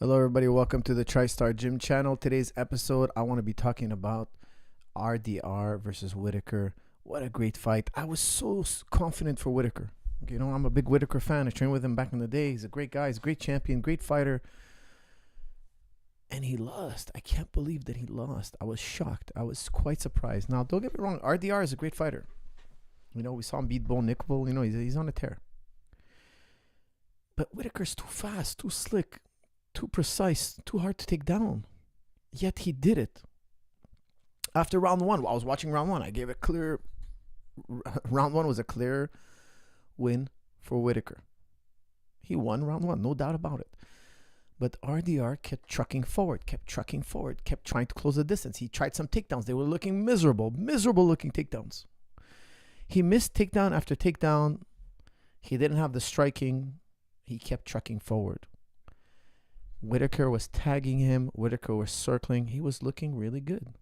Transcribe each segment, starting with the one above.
Hello, everybody. Welcome to the TriStar Gym channel. Today's episode, I want to be talking about RDR versus Whitaker. What a great fight. I was so confident for Whitaker. You know, I'm a big Whitaker fan. I trained with him back in the day. He's a great guy. He's a great champion, great fighter. And he lost. I can't believe that he lost. I was shocked. I was quite surprised. Now, don't get me wrong. RDR is a great fighter. You know, we saw him beat Bo Nickel. You know, he's on a tear. But Whitaker's too fast, too slick, too precise, too hard to take down. Yet he did it. After round one, I was watching round one. I gave a clear... Round one was a clear win for Whitaker. He won round one, no doubt about it. But RDR kept trucking forward, kept trying to close the distance. He tried some takedowns. They were looking miserable looking takedowns. He missed takedown after takedown. He didn't have the striking. He kept trucking forward. Whitaker was tagging him. Whitaker was circling. He was looking really good.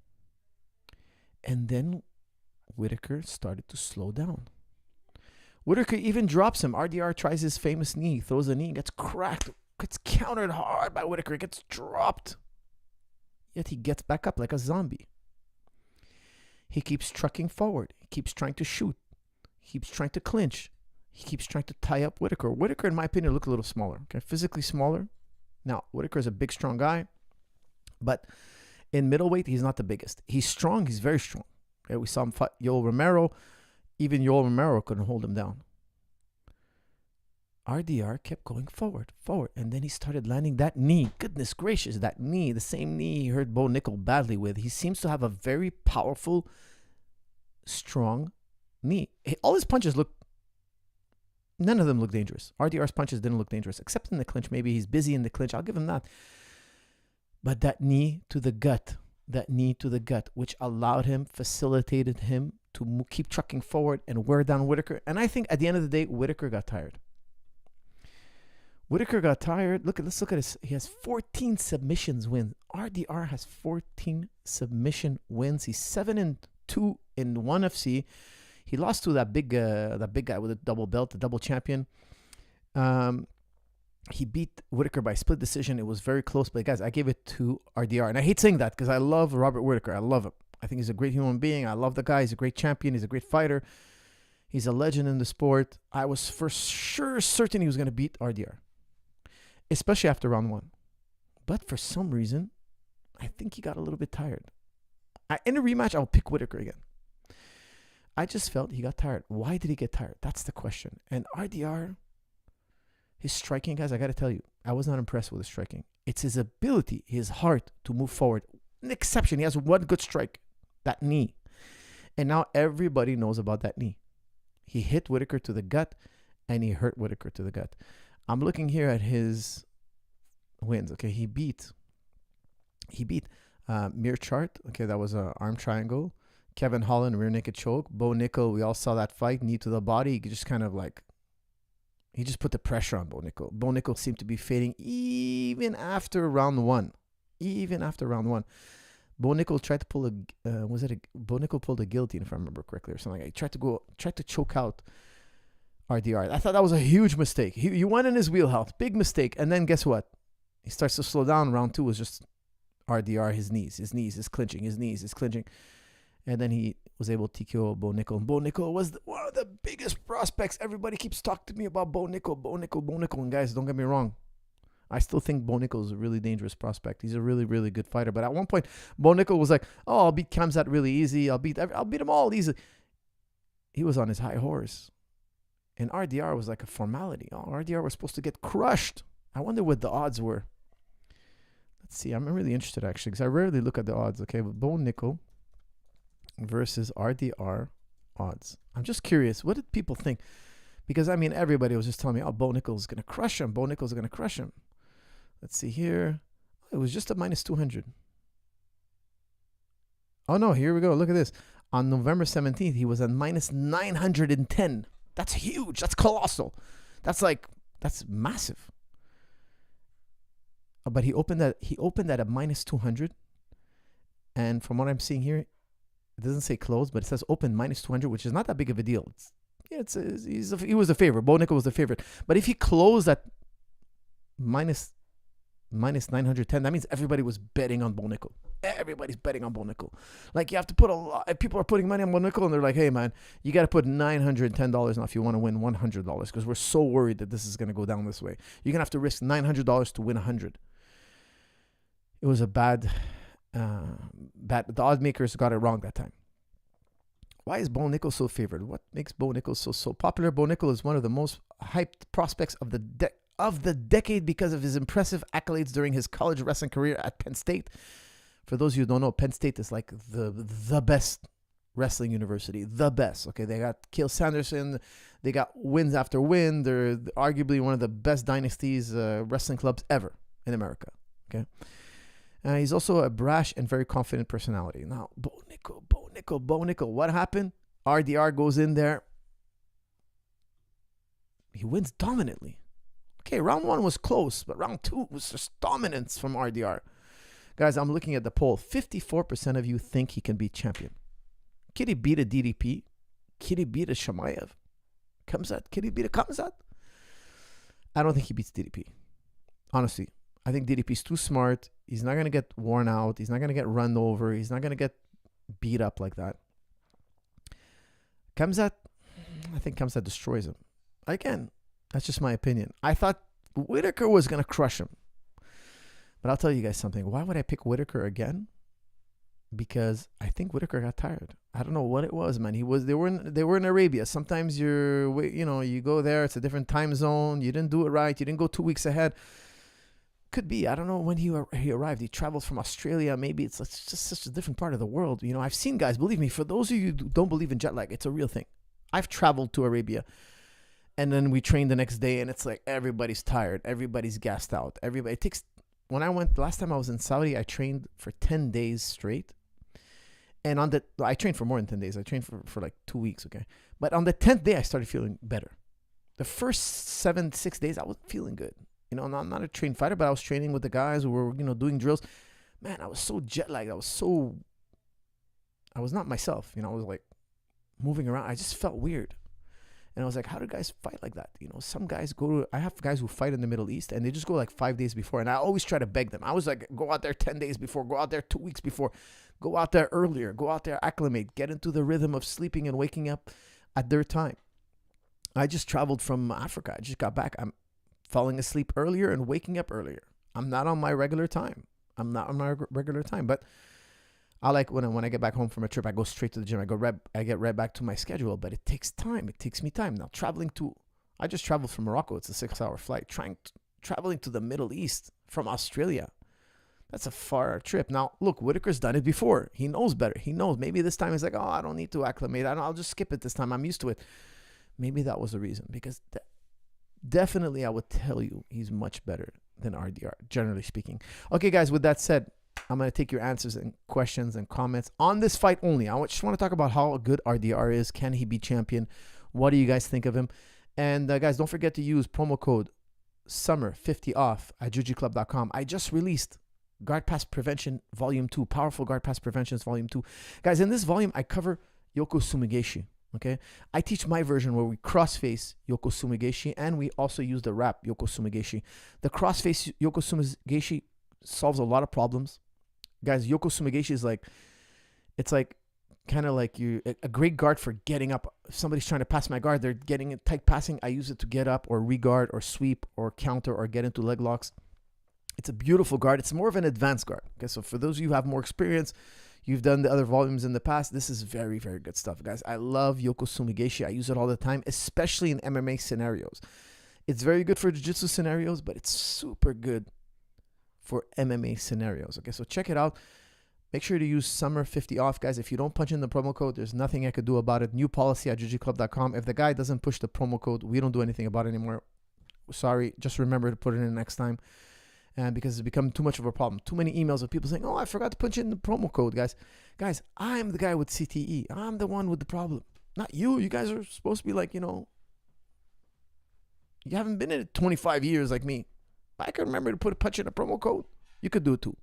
And then Whitaker started to slow down. Whitaker even drops him. RDR tries his famous knee, throws a knee, gets cracked, gets countered hard by Whitaker, gets dropped. Yet he gets back up like a zombie. He keeps trucking forward. He keeps trying to shoot. He keeps trying to clinch. He keeps trying to tie up Whitaker. Whitaker, in my opinion, looked a little smaller. Okay, physically smaller. Now, Whitaker is a big, strong guy, but in middleweight, he's not the biggest. He's strong. He's very strong. Okay, we saw him fight Yoel Romero. Even Yoel Romero couldn't hold him down. RDR kept going forward, and then he started landing that knee. Goodness gracious, that knee, the same knee he hurt Bo Nickel badly with. He seems to have a very powerful, strong knee. All his punches look... None of them look dangerous. RDR's punches didn't look dangerous, except in the clinch. Maybe he's busy in the clinch. I'll give him that. But that knee to the gut, which allowed him, facilitated him to keep trucking forward and wear down Whitaker. And I think at the end of the day, Whitaker got tired. Let's look at his. He has 14 submissions wins. RDR has 14 submission wins. He's 7-2 in ONE FC. He lost to that big guy with a double belt, the double champion. He beat Whitaker by split decision. It was very close, but guys, I gave it to RDR. And I hate saying that because I love Robert Whitaker. I love him. I think he's a great human being. I love the guy. He's a great champion. He's a great fighter. He's a legend in the sport. I was for sure certain he was going to beat RDR, especially after round one. But for some reason, I think he got a little bit tired. In a rematch, I'll pick Whitaker again. I just felt he got tired. Why did he get tired? That's the question. And RDR, his striking, guys, I got to tell you, I was not impressed with his striking. It's his ability, his heart to move forward. An exception. He has one good strike, that knee. And now everybody knows about that knee. He hit Whitaker to the gut, and he hurt Whitaker to the gut. I'm looking here at his wins. Okay, he beat Mir Chart. Okay, that was an arm triangle. Kevin Holland, rear naked choke. Bo Nickel, we all saw that fight. Knee to the body. He just kind of like... He just put the pressure on Bo Nickel. Bo Nickel seemed to be fading even after round one. Bo Nickel tried to pull Bo Nickel pulled a guillotine, if I remember correctly, or something like that. He tried to choke out RDR. I thought that was a huge mistake. He went in his wheelhouse. Big mistake. And then guess what? He starts to slow down. Round two was just RDR, his knees, his clinching. And then he was able to TKO Bo Nickel. And Bo Nickel was one of the biggest prospects. Everybody keeps talking to me about Bo Nickel. And guys, don't get me wrong. I still think Bo Nickel is a really dangerous prospect. He's a really, really good fighter. But at one point, Bo Nickel was like, "Oh, I'll beat Khamzat really easy. I'll beat them all easy." He was on his high horse. And RDR was like a formality. Oh, RDR was supposed to get crushed. I wonder what the odds were. Let's see. I'm really interested, actually, because I rarely look at the odds. Okay, but Bo Nickel versus RDR odds. I'm just curious. What did people think? Because, I mean, everybody was just telling me, oh, Bo Nickel's going to crush him. Let's see here. It was just a minus 200. Oh, no. Here we go. Look at this. On November 17th, he was at minus 910. That's huge. That's colossal. That's massive. But he opened at a minus 200. And from what I'm seeing here, it doesn't say closed, but it says open minus 200, which is not that big of a deal. He was a favorite. Bo Nickel was the favorite. But if he closed at minus minus 910. That means everybody was betting on Bo Nickel. Everybody's betting on Bo Nickel. Like, you have to put a lot. People are putting money on Bo Nickel, and they're like, hey, man, you got to put $910 now if you want to win $100, because we're so worried that this is going to go down this way. You're going to have to risk $900 to win 100. It was a bad. The odd makers got it wrong that time. Why is Bo Nickel so favored? What makes Bo Nickel so popular? Bo Nickel is one of the most hyped prospects of the decade because of his impressive accolades during his college wrestling career at Penn State. For those of you who don't know, Penn State is like the best wrestling university. The best. Okay, they got Cael Sanderson. They got wins after win. They're arguably one of the best dynasties wrestling clubs ever in America. Okay. He's also a brash and very confident personality. Now, Bo Nickel. What happened? RDR goes in there. He wins dominantly. Okay, round 1 was close, but round 2 was just dominance from RDR. Guys, I'm looking at the poll. 54% of you think he can be champion. Can he beat a DDP? Can he beat a Shamaev? Can he beat a Kamzat? I don't think he beats DDP. Honestly, I think DDP's too smart. He's not going to get worn out. He's not going to get run over. He's not going to get beat up like that. Kamzat, I think Kamzat destroys him. Again, that's just my opinion. I thought Whitaker was going to crush him. But I'll tell you guys something. Why would I pick Whitaker again? Because I think Whitaker got tired. I don't know what it was, man. They were in Arabia. Sometimes you go there, it's a different time zone. You didn't do it right. You didn't go 2 weeks ahead. Could be. I don't know when he arrived. He traveled from Australia. Maybe it's just such a different part of the world. You know, I've seen guys, believe me, for those of you who don't believe in jet lag, it's a real thing. I've traveled to Arabia, and then we trained the next day, and it's like everybody's tired. Everybody's gassed out. When I went, last time I was in Saudi, I trained for 10 days straight. And I trained for more than 10 days. I trained for like 2 weeks, okay? But on the 10th day, I started feeling better. The first 6 days, I was feeling good. You know, I'm not a trained fighter, but I was training with the guys who were, doing drills. Man, I was so jet lagged. I was not myself. You know, I was like moving around. I just felt weird. And I was like, how do guys fight like that? You know, some guys I have guys who fight in the Middle East and they just go like 5 days before. And I always try to beg them. I was like, go out there 10 days before, go out there 2 weeks before, go out there earlier, go out there, acclimate, get into the rhythm of sleeping and waking up at their time. I just traveled from Africa. I just got back. I'm falling asleep earlier and waking up earlier. I'm not on my regular time. But I like when I get back home from a trip, I go straight to the gym. I get right back to my schedule, but it takes time. It takes me time. Now, I just traveled from Morocco. It's a 6-hour flight. Traveling to the Middle East from Australia. That's a far trip. Now, look, Whitaker's done it before. He knows better. He knows. Maybe this time he's like, I don't need to acclimate. I'll just skip it this time. I'm used to it. Maybe that was the reason, because definitely I would tell you he's much better than RDR, generally speaking. Okay, guys, with that said, I'm going to take your answers and questions and comments on this fight only. I just want to talk about how good RDR is. Can he be champion? What do you guys think of him? And guys, don't forget to use promo code SUMMER50OFF at jujiclub.com. I just released Guard Pass Prevention Volume 2, Powerful Guard Pass Preventions Volume 2. Guys, in this volume, I cover Yoko Sumigeshi. Okay, I teach my version where we cross-face Yoko Sumigeshi, and we also use the wrap Yoko Sumigeshi. The cross-face Yoko Sumigeshi solves a lot of problems. Guys, Yoko Sumigeshi is it's kind of like a great guard for getting up. If somebody's trying to pass my guard, they're getting it tight passing. I use it to get up or re-guard or sweep or counter or get into leg locks. It's a beautiful guard. It's more of an advanced guard. Okay, so for those of you who have more experience, you've done the other volumes in the past, this is very, very good stuff, guys. I love Yoko Sumigeshi. I use it all the time, especially in MMA scenarios. It's very good for jiu-jitsu scenarios, but it's super good for MMA scenarios. Okay, so check it out. Make sure to use SUMMER50OFF, guys. If you don't punch in the promo code, there's nothing I could do about it. New policy at jujiclub.com. If the guy doesn't push the promo code, we don't do anything about it anymore. Sorry, just remember to put it in next time. And because it's become too much of a problem. Too many emails of people saying, I forgot to punch in the promo code, guys. Guys, I'm the guy with CTE. I'm the one with the problem. Not you. You guys are supposed to be like, you haven't been in it 25 years like me. I can remember to punch in a promo code. You could do it too.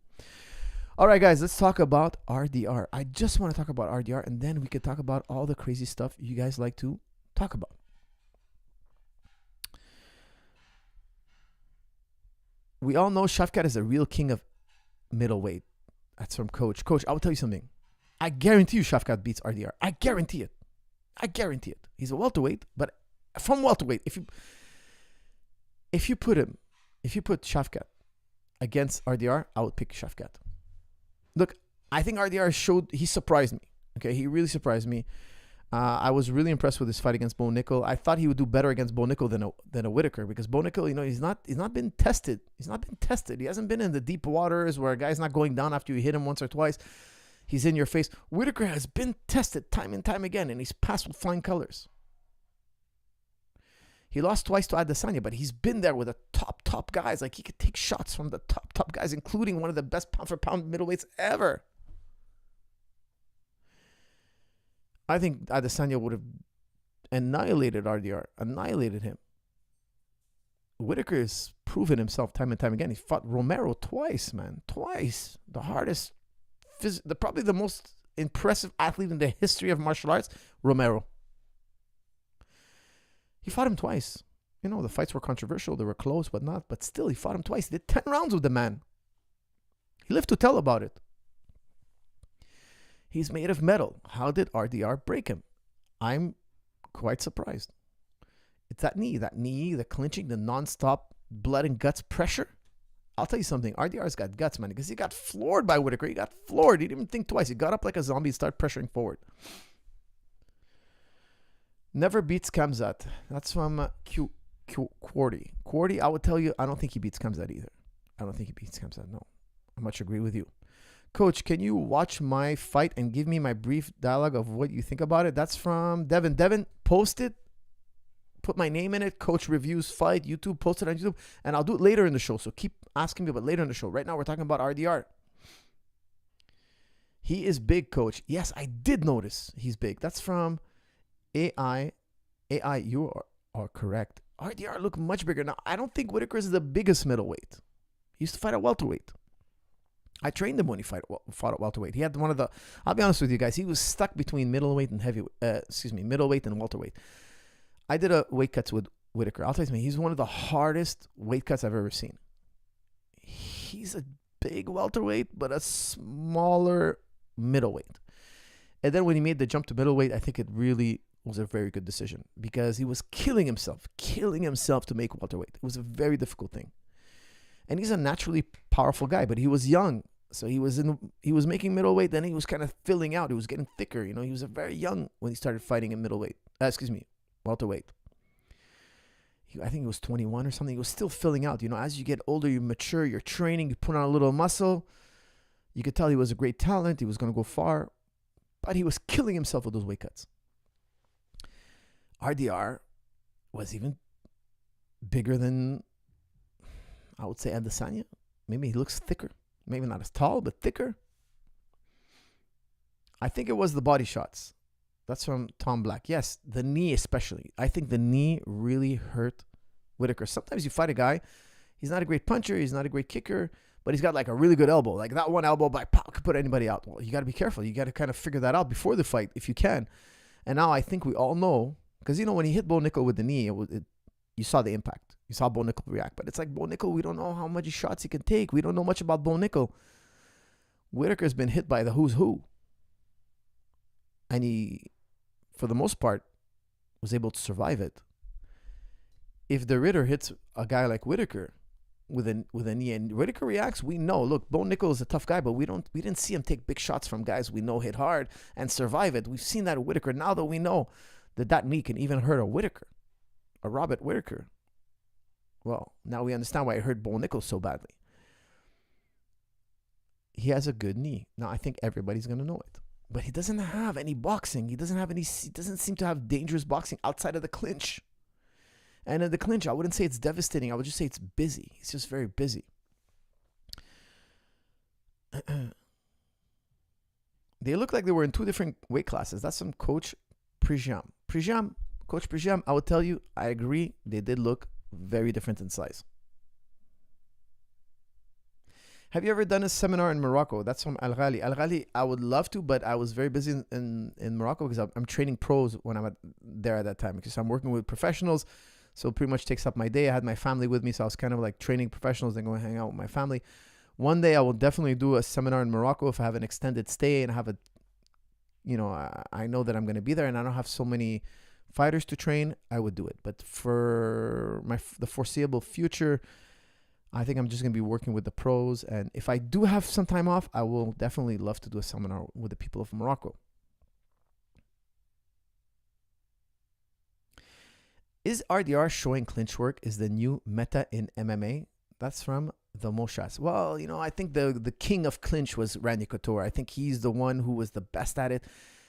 All right, guys, let's talk about RDR. I just want to talk about RDR, and then we could talk about all the crazy stuff you guys like to talk about. We all know Shavkat is a real king of middleweight. That's from Coach. Coach, I will tell you something. I guarantee you Shavkat beats RDR. I guarantee it. He's a welterweight, but from welterweight, if you put Shavkat against RDR, I would pick Shavkat. Look, I think RDR he surprised me. Okay, he really surprised me. I was really impressed with his fight against Bo Nickel. I thought he would do better against Bo Nickel than a Whitaker, because Bo Nickel, he's not been tested. He hasn't been in the deep waters where a guy's not going down after you hit him once or twice. He's in your face. Whitaker has been tested time and time again, and he's passed with flying colors. He lost twice to Adesanya, but he's been there with the top guys. Like, he could take shots from the top guys, including one of the best pound-for-pound middleweights ever. I think Adesanya would have annihilated RDR, annihilated him. Whitaker has proven himself time and time again. He fought Romero twice, man. Twice. The hardest, probably the most impressive athlete in the history of martial arts, Romero. He fought him twice. The fights were controversial. They were close, but still, he fought him twice. He did 10 rounds with the man. He lived to tell about it. He's made of metal. How did RDR break him? I'm quite surprised. It's that knee, the clinching, the non-stop blood and guts pressure. I'll tell you something. RDR's got guts, man, because he got floored by Whitaker. He got floored. He didn't even think twice. He got up like a zombie and started pressuring forward. Never beats Khamzat. That's from Quarty. Quarty, I would tell you, I don't think he beats Khamzat either. I don't think he beats Khamzat, no. I much agree with you. Coach, can you watch my fight and give me my brief dialogue of what you think about it? That's from Devin. Devin, post it. Put my name in it. Coach reviews fight. YouTube, post it on YouTube. And I'll do it later in the show. So keep asking me about later in the show. Right now, we're talking about RDR. He is big, Coach. Yes, I did notice he's big. That's from AI. AI, you are correct. RDR look much bigger. Now, I don't think Whitaker is the biggest middleweight. He used to fight at welterweight. I trained him when he fought at welterweight. He had one of the, I'll be honest with you guys, he was stuck between middleweight and middleweight and welterweight. I did a weight cuts with Whitaker. I'll tell you something, he's one of the hardest weight cuts I've ever seen. He's a big welterweight, but a smaller middleweight. And then when he made the jump to middleweight, I think it really was a very good decision, because he was killing himself to make welterweight. It was a very difficult thing. And he's a naturally powerful guy, but he was young. So he was making middleweight, then he was kind of filling out. He was getting thicker. He was very young when he started fighting in welterweight. I think he was 21 or something. He was still filling out. As you get older, you mature, you're training, you put on a little muscle. You could tell he was a great talent. He was going to go far, but he was killing himself with those weight cuts. RDR was even bigger than, I would say, Adesanya. Maybe he looks thicker. Maybe not as tall, but thicker. I think it was the body shots. That's from Tom Black. Yes, the knee especially. I think the knee really hurt Whitaker. Sometimes you fight a guy, he's not a great puncher, he's not a great kicker, but he's got like a really good elbow. Like that one elbow could put anybody out. Well, you got to be careful. You got to kind of figure that out before the fight if you can. And now I think we all know, because when he hit Bo Nickel with the knee, you saw the impact. You saw Bo Nickel react. But it's like Bo Nickel, we don't know how much shots he can take. We don't know much about Bo Nickel. Whitaker's been hit by the who's who. And he, for the most part, was able to survive it. If the Ritter hits a guy like Whitaker with a knee and Whitaker reacts, we know. Look, Bo Nickel is a tough guy, but we didn't see him take big shots from guys we know hit hard and survive it. We've seen that at Whitaker. Now that we know that knee can even hurt a Whitaker, a Robert Whitaker. Well, now we understand why it hurt Bo Nickel so badly. He has a good knee. Now I think everybody's gonna know it. But he doesn't have any boxing. He doesn't seem to have dangerous boxing outside of the clinch. And in the clinch, I wouldn't say it's devastating. I would just say it's busy. He's just very busy. They look like they were in two different weight classes. That's from Coach Prejam. Coach Prejam, I would tell you, I agree. They did look very different in size. Have you ever done a seminar in Morocco? That's from Al Ghali. Al Ghali, I would love to, but I was very busy in Morocco because I'm training pros when I'm there at that time, because I'm working with professionals. So it pretty much takes up my day. I had my family with me, so I was kind of like training professionals and going hang out with my family. One day I will definitely do a seminar in Morocco if I have an extended stay and have a, I know that I'm going to be there and I don't have so many fighters to train, I would do it. But for the foreseeable future, I think I'm just going to be working with the pros. And if I do have some time off, I will definitely love to do a seminar with the people of Morocco. Is RDR showing clinch work is the new meta in MMA? That's from the Moshas. Well, I think the king of clinch was Reinier. I think he's the one who was the best at it.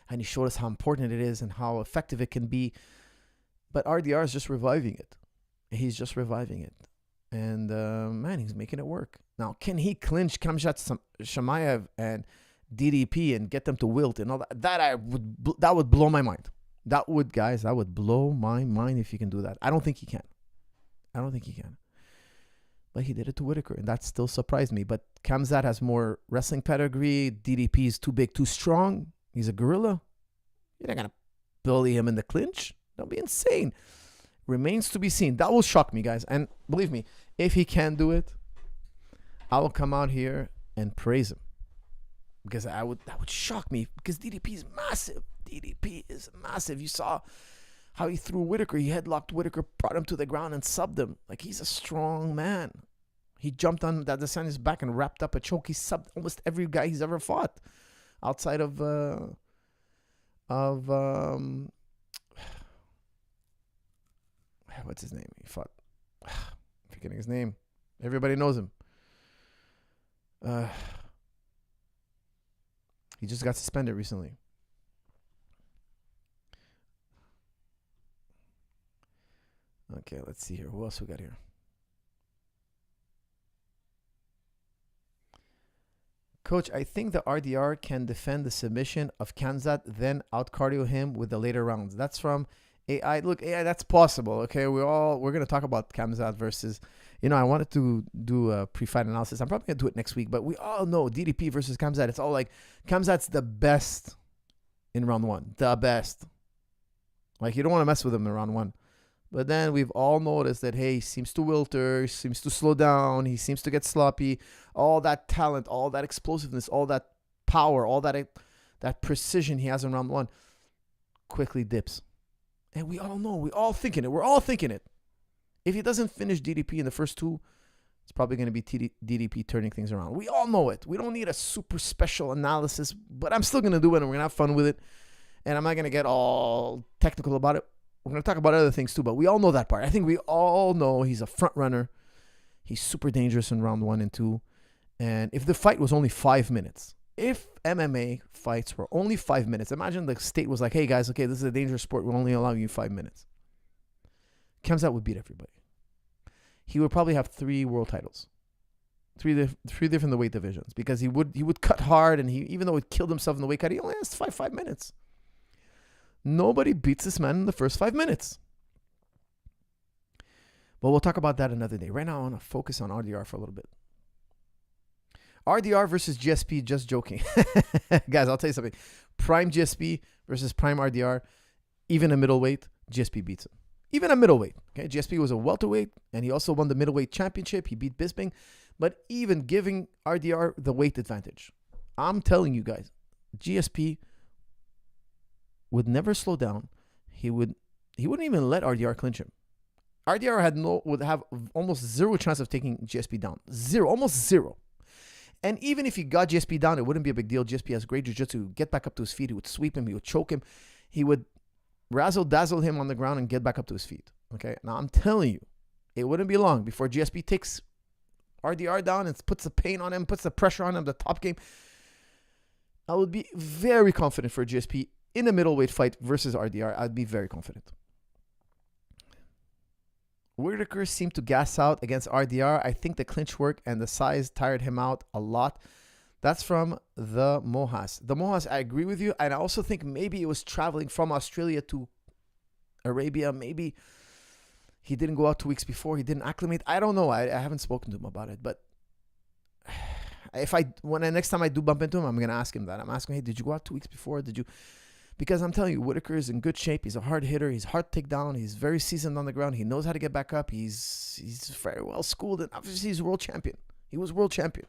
And he showed us how important it is and how effective it can be. But RDR is just reviving it. He's just reviving it. And, man, he's making it work. Now, can he clinch Khamzat Chimaev and DDP and get them to wilt and all that? That would blow my mind. That would blow my mind if he can do that. I don't think he can. But he did it to Whitaker, and that still surprised me. But Khamzat has more wrestling pedigree. DDP is too big, too strong. He's a gorilla. You're not going to bully him in the clinch. That'll be insane. Remains to be seen. That will shock me, guys. And believe me, if he can do it, I will come out here and praise him. Because that would shock me. Because DDP is massive. You saw how he threw Whitaker. He headlocked Whitaker, brought him to the ground and subbed him. Like, he's a strong man. He jumped on Adesanya's back and wrapped up a choke. He subbed almost every guy he's ever fought. Outside of what's his name? He fought. I'm forgetting his name. Everybody knows him. He just got suspended recently. Okay, let's see here. Who else we got here? Coach, I think the RDR can defend the submission of Khamzat, then out-cardio him with the later rounds. That's from AI. Look, AI, that's possible, okay? We're going to talk about Khamzat versus, I wanted to do a pre-fight analysis. I'm probably going to do it next week, but we all know DDP versus Khamzat. It's all like, Khamzat's the best in round one. The best. Like, you don't want to mess with him in round one. But then we've all noticed that, hey, he seems to wilter, he seems to slow down, he seems to get sloppy. All that talent, all that explosiveness, all that power, all that precision he has in round one quickly dips. And we all know, we're all thinking it. If he doesn't finish DDP in the first two, it's probably going to be DDP turning things around. We all know it. We don't need a super special analysis, but I'm still going to do it, and we're going to have fun with it. And I'm not going to get all technical about it. We're going to talk about other things too, but we all know that part. I think we all know he's a front runner. He's super dangerous in round 1 and 2. And if the fight was only 5 minutes, if MMA fights were only 5 minutes, imagine the state was like, hey guys, okay, this is a dangerous sport. We're only allowing you 5 minutes. Khamzat would beat everybody. He would probably have 3 world titles. Three different weight divisions, because he would cut hard, and he, even though he killed himself in the weight cut, he only has 5 minutes. Nobody beats this man in the first 5 minutes. But we'll talk about that another day. Right now, I want to focus on RDR for a little bit. RDR versus GSP, just joking. Guys, I'll tell you something. Prime GSP versus Prime RDR, even a middleweight, GSP beats him. Even a middleweight. Okay, GSP was a welterweight, and he also won the middleweight championship. He beat Bisping. But even giving RDR the weight advantage, I'm telling you guys, GSP would never slow down. He wouldn't even let RDR clinch him. RDR would have almost zero chance of taking GSP down. Almost zero. And even if he got GSP down, it wouldn't be a big deal. GSP has great jiu-jitsu. Get back up to his feet. He would sweep him. He would choke him. He would razzle-dazzle him on the ground and get back up to his feet. Okay? Now, I'm telling you, it wouldn't be long before GSP takes RDR down and puts the pain on him, puts the pressure on him, the top game. I would be very confident for GSP in a middleweight fight versus RDR. I'd be very confident. Whitaker seemed to gas out against RDR. I think the clinch work and the size tired him out a lot. That's from the Mohas. The Mohas, I agree with you. And I also think maybe it was traveling from Australia to Arabia. Maybe he didn't go out 2 weeks before. He didn't acclimate. I don't know. I haven't spoken to him about it. But next time I do bump into him, I'm going to ask him that. I'm asking, hey, did you go out 2 weeks before? Because I'm telling you, Whitaker is in good shape. He's a hard hitter. He's hard to take down. He's very seasoned on the ground. He knows how to get back up. He's very well schooled. And obviously, he's world champion. He was world champion.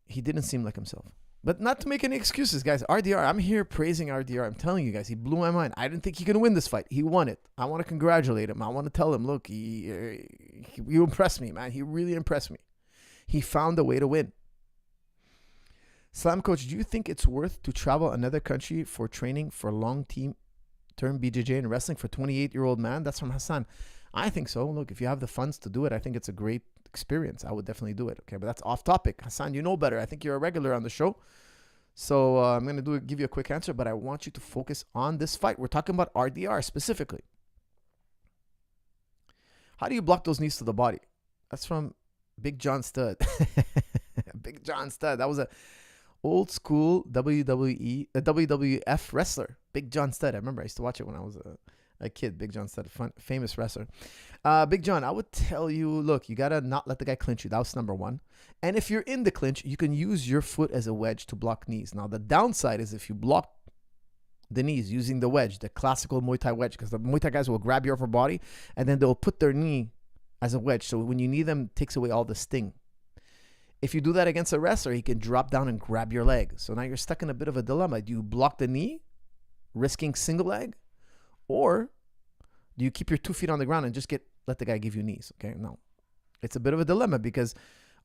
He didn't seem like himself. But not to make any excuses, guys. RDR, I'm here praising RDR. I'm telling you guys, he blew my mind. I didn't think he could win this fight. He won it. I want to congratulate him. I want to tell him, look, you impressed me, man. He really impressed me. He found a way to win. Slam Coach, do you think it's worth to travel another country for training for long-term BJJ and wrestling for 28-year-old man? That's from Hassan. I think so. Look, if you have the funds to do it, I think it's a great experience. I would definitely do it. Okay, but that's off topic. Hassan, you know better. I think you're a regular on the show. So I'm going to give you a quick answer, but I want you to focus on this fight. We're talking about RDR specifically. How do you block those knees to the body? That's from Big John Studd. Big John Studd. That was a old school WWF wrestler. Big John Studd. I remember I used to watch it when I was a kid. Big John Studd, famous wrestler. Big John, I would tell you, look, you got to not let the guy clinch you. That was number one. And if you're in the clinch, you can use your foot as a wedge to block knees. Now, the downside is if you block the knees using the wedge, the classical Muay Thai wedge, because the Muay Thai guys will grab your upper body and then they'll put their knee as a wedge. So when you knee them, it takes away all the sting. If you do that against a wrestler, he can drop down and grab your leg. So now you're stuck in a bit of a dilemma. Do you block the knee, risking single leg? Or do you keep your 2 feet on the ground and just let the guy give you knees? Okay, no. It's a bit of a dilemma because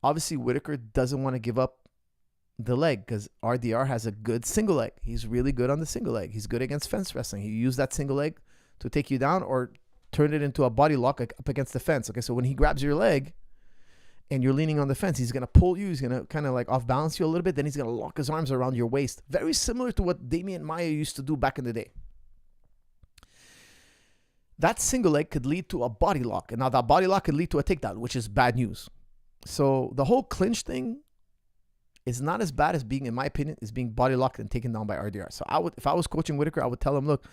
obviously Whitaker doesn't want to give up the leg because RDR has a good single leg. He's really good on the single leg. He's good against fence wrestling. He used that single leg to take you down or turn it into a body lock up against the fence. Okay, so when he grabs your leg and you're leaning on the fence, he's going to pull you. He's going to kind of like off balance you a little bit. Then he's going to lock his arms around your waist. Very similar to what Damian Maia used to do back in the day. That single leg could lead to a body lock. And now that body lock could lead to a takedown, which is bad news. So the whole clinch thing is not as bad as being, in my opinion, is being body locked and taken down by RDR. So if I was coaching Whitaker, I would tell him, look,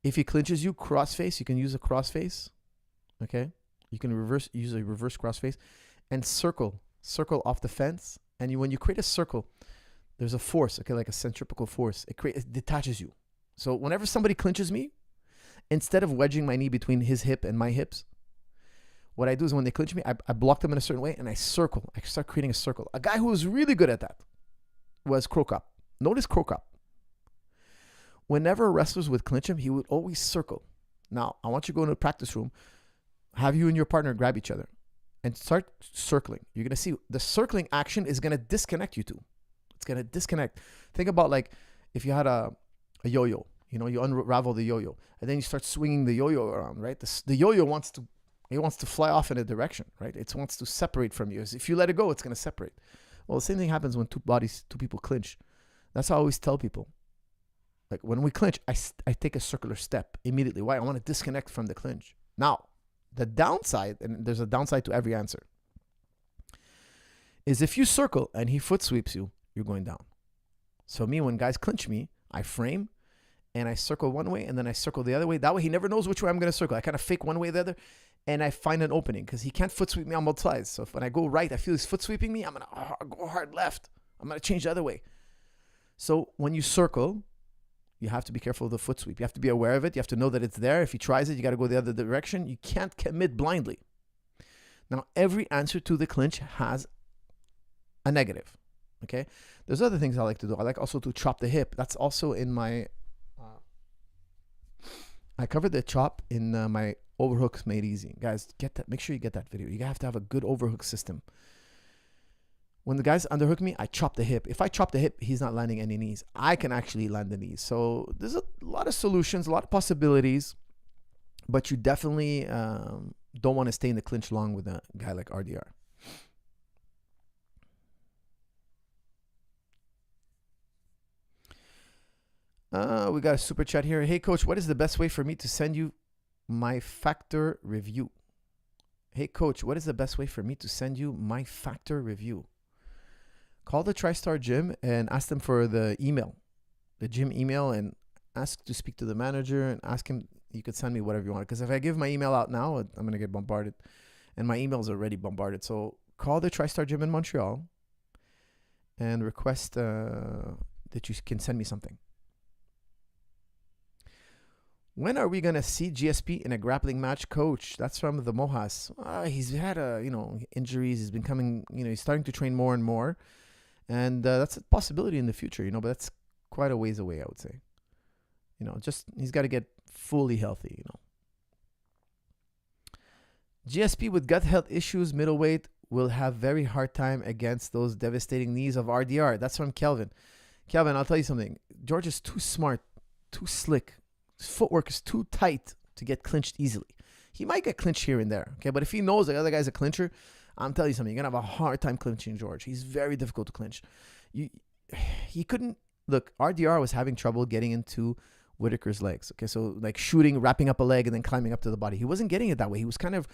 if he clinches you, crossface, you can use a crossface. Okay? You can use a reverse crossface and circle off the fence. And when you create a circle, there's a force, okay, like a centripetal force. It detaches you. So whenever somebody clinches me, instead of wedging my knee between his hip and my hips, what I do is when they clinch me, I block them in a certain way and I circle. I start creating a circle. A guy who was really good at that was Krokop. Notice Krokop. Whenever wrestlers would clinch him, he would always circle. Now, I want you to go into the practice room, have you and your partner grab each other and start circling. You're going to see the circling action is going to disconnect you two. It's going to disconnect. Think about like if you had a yo-yo. You know, you unravel the yo-yo and then you start swinging the yo-yo around, right? The yo-yo wants to fly off in a direction, right? It wants to separate from you. If you let it go, it's going to separate. Well, the same thing happens when two people clinch. That's how I always tell people. Like when we clinch, I take a circular step immediately. Why? I want to disconnect from the clinch. Now, the downside, and there's a downside to every answer, is if you circle and he foot sweeps you, you're going down. So me, when guys clinch me, I frame, and I circle one way, and then I circle the other way. That way, he never knows which way I'm going to circle. I kind of fake one way or the other, and I find an opening because he can't foot sweep me on both sides. So when I go right, I feel he's foot sweeping me. I'm going to go hard left. I'm going to change the other way. So when you circle, you have to be careful of the foot sweep. You have to be aware of it. You have to know that it's there. If he tries it, you got to go the other direction. You can't commit blindly. Now, every answer to the clinch has a negative. Okay? There's other things I like to do. I like also to chop the hip. That's also in my... I covered the chop in my overhooks made easy. Guys, get that. Make sure you get that video. You have to have a good overhook system. When the guys underhook me, I chop the hip. If I chop the hip, he's not landing any knees. I can actually land the knees. So there's a lot of solutions, a lot of possibilities, but you definitely don't want to stay in the clinch long with a guy like RDR. We got a super chat here. Hey, Coach, what is the best way for me to send you my factor review? Hey, Coach, what is the best way for me to send you my factor review? Call the TriStar Gym and ask them for the email, the gym email, and ask to speak to the manager and ask him, you could send me whatever you want. Because if I give my email out now, I'm going to get bombarded. And my email is already bombarded. So call the TriStar Gym in Montreal and request... that you can send me something. When are we going to see GSP in a grappling match, coach? That's from the Mojas. He's had injuries. He's been coming, he's starting to train more and more. And that's a possibility in the future, but that's quite a ways away, I would say. Just he's got to get fully healthy, GSP with gut health issues, middleweight, will have very hard time against those devastating knees of RDR. That's from Kelvin. Kelvin, I'll tell you something. George is too smart, too slick. His footwork is too tight to get clinched easily. He might get clinched here and there, okay? But if he knows the other guy's a clincher, I'm telling you something. You're going to have a hard time clinching George. He's very difficult to clinch. He couldn't... Look, RDR was having trouble getting into Whitaker's legs, okay? So, like shooting, wrapping up a leg, and then climbing up to the body. He wasn't getting it that way. He was kind of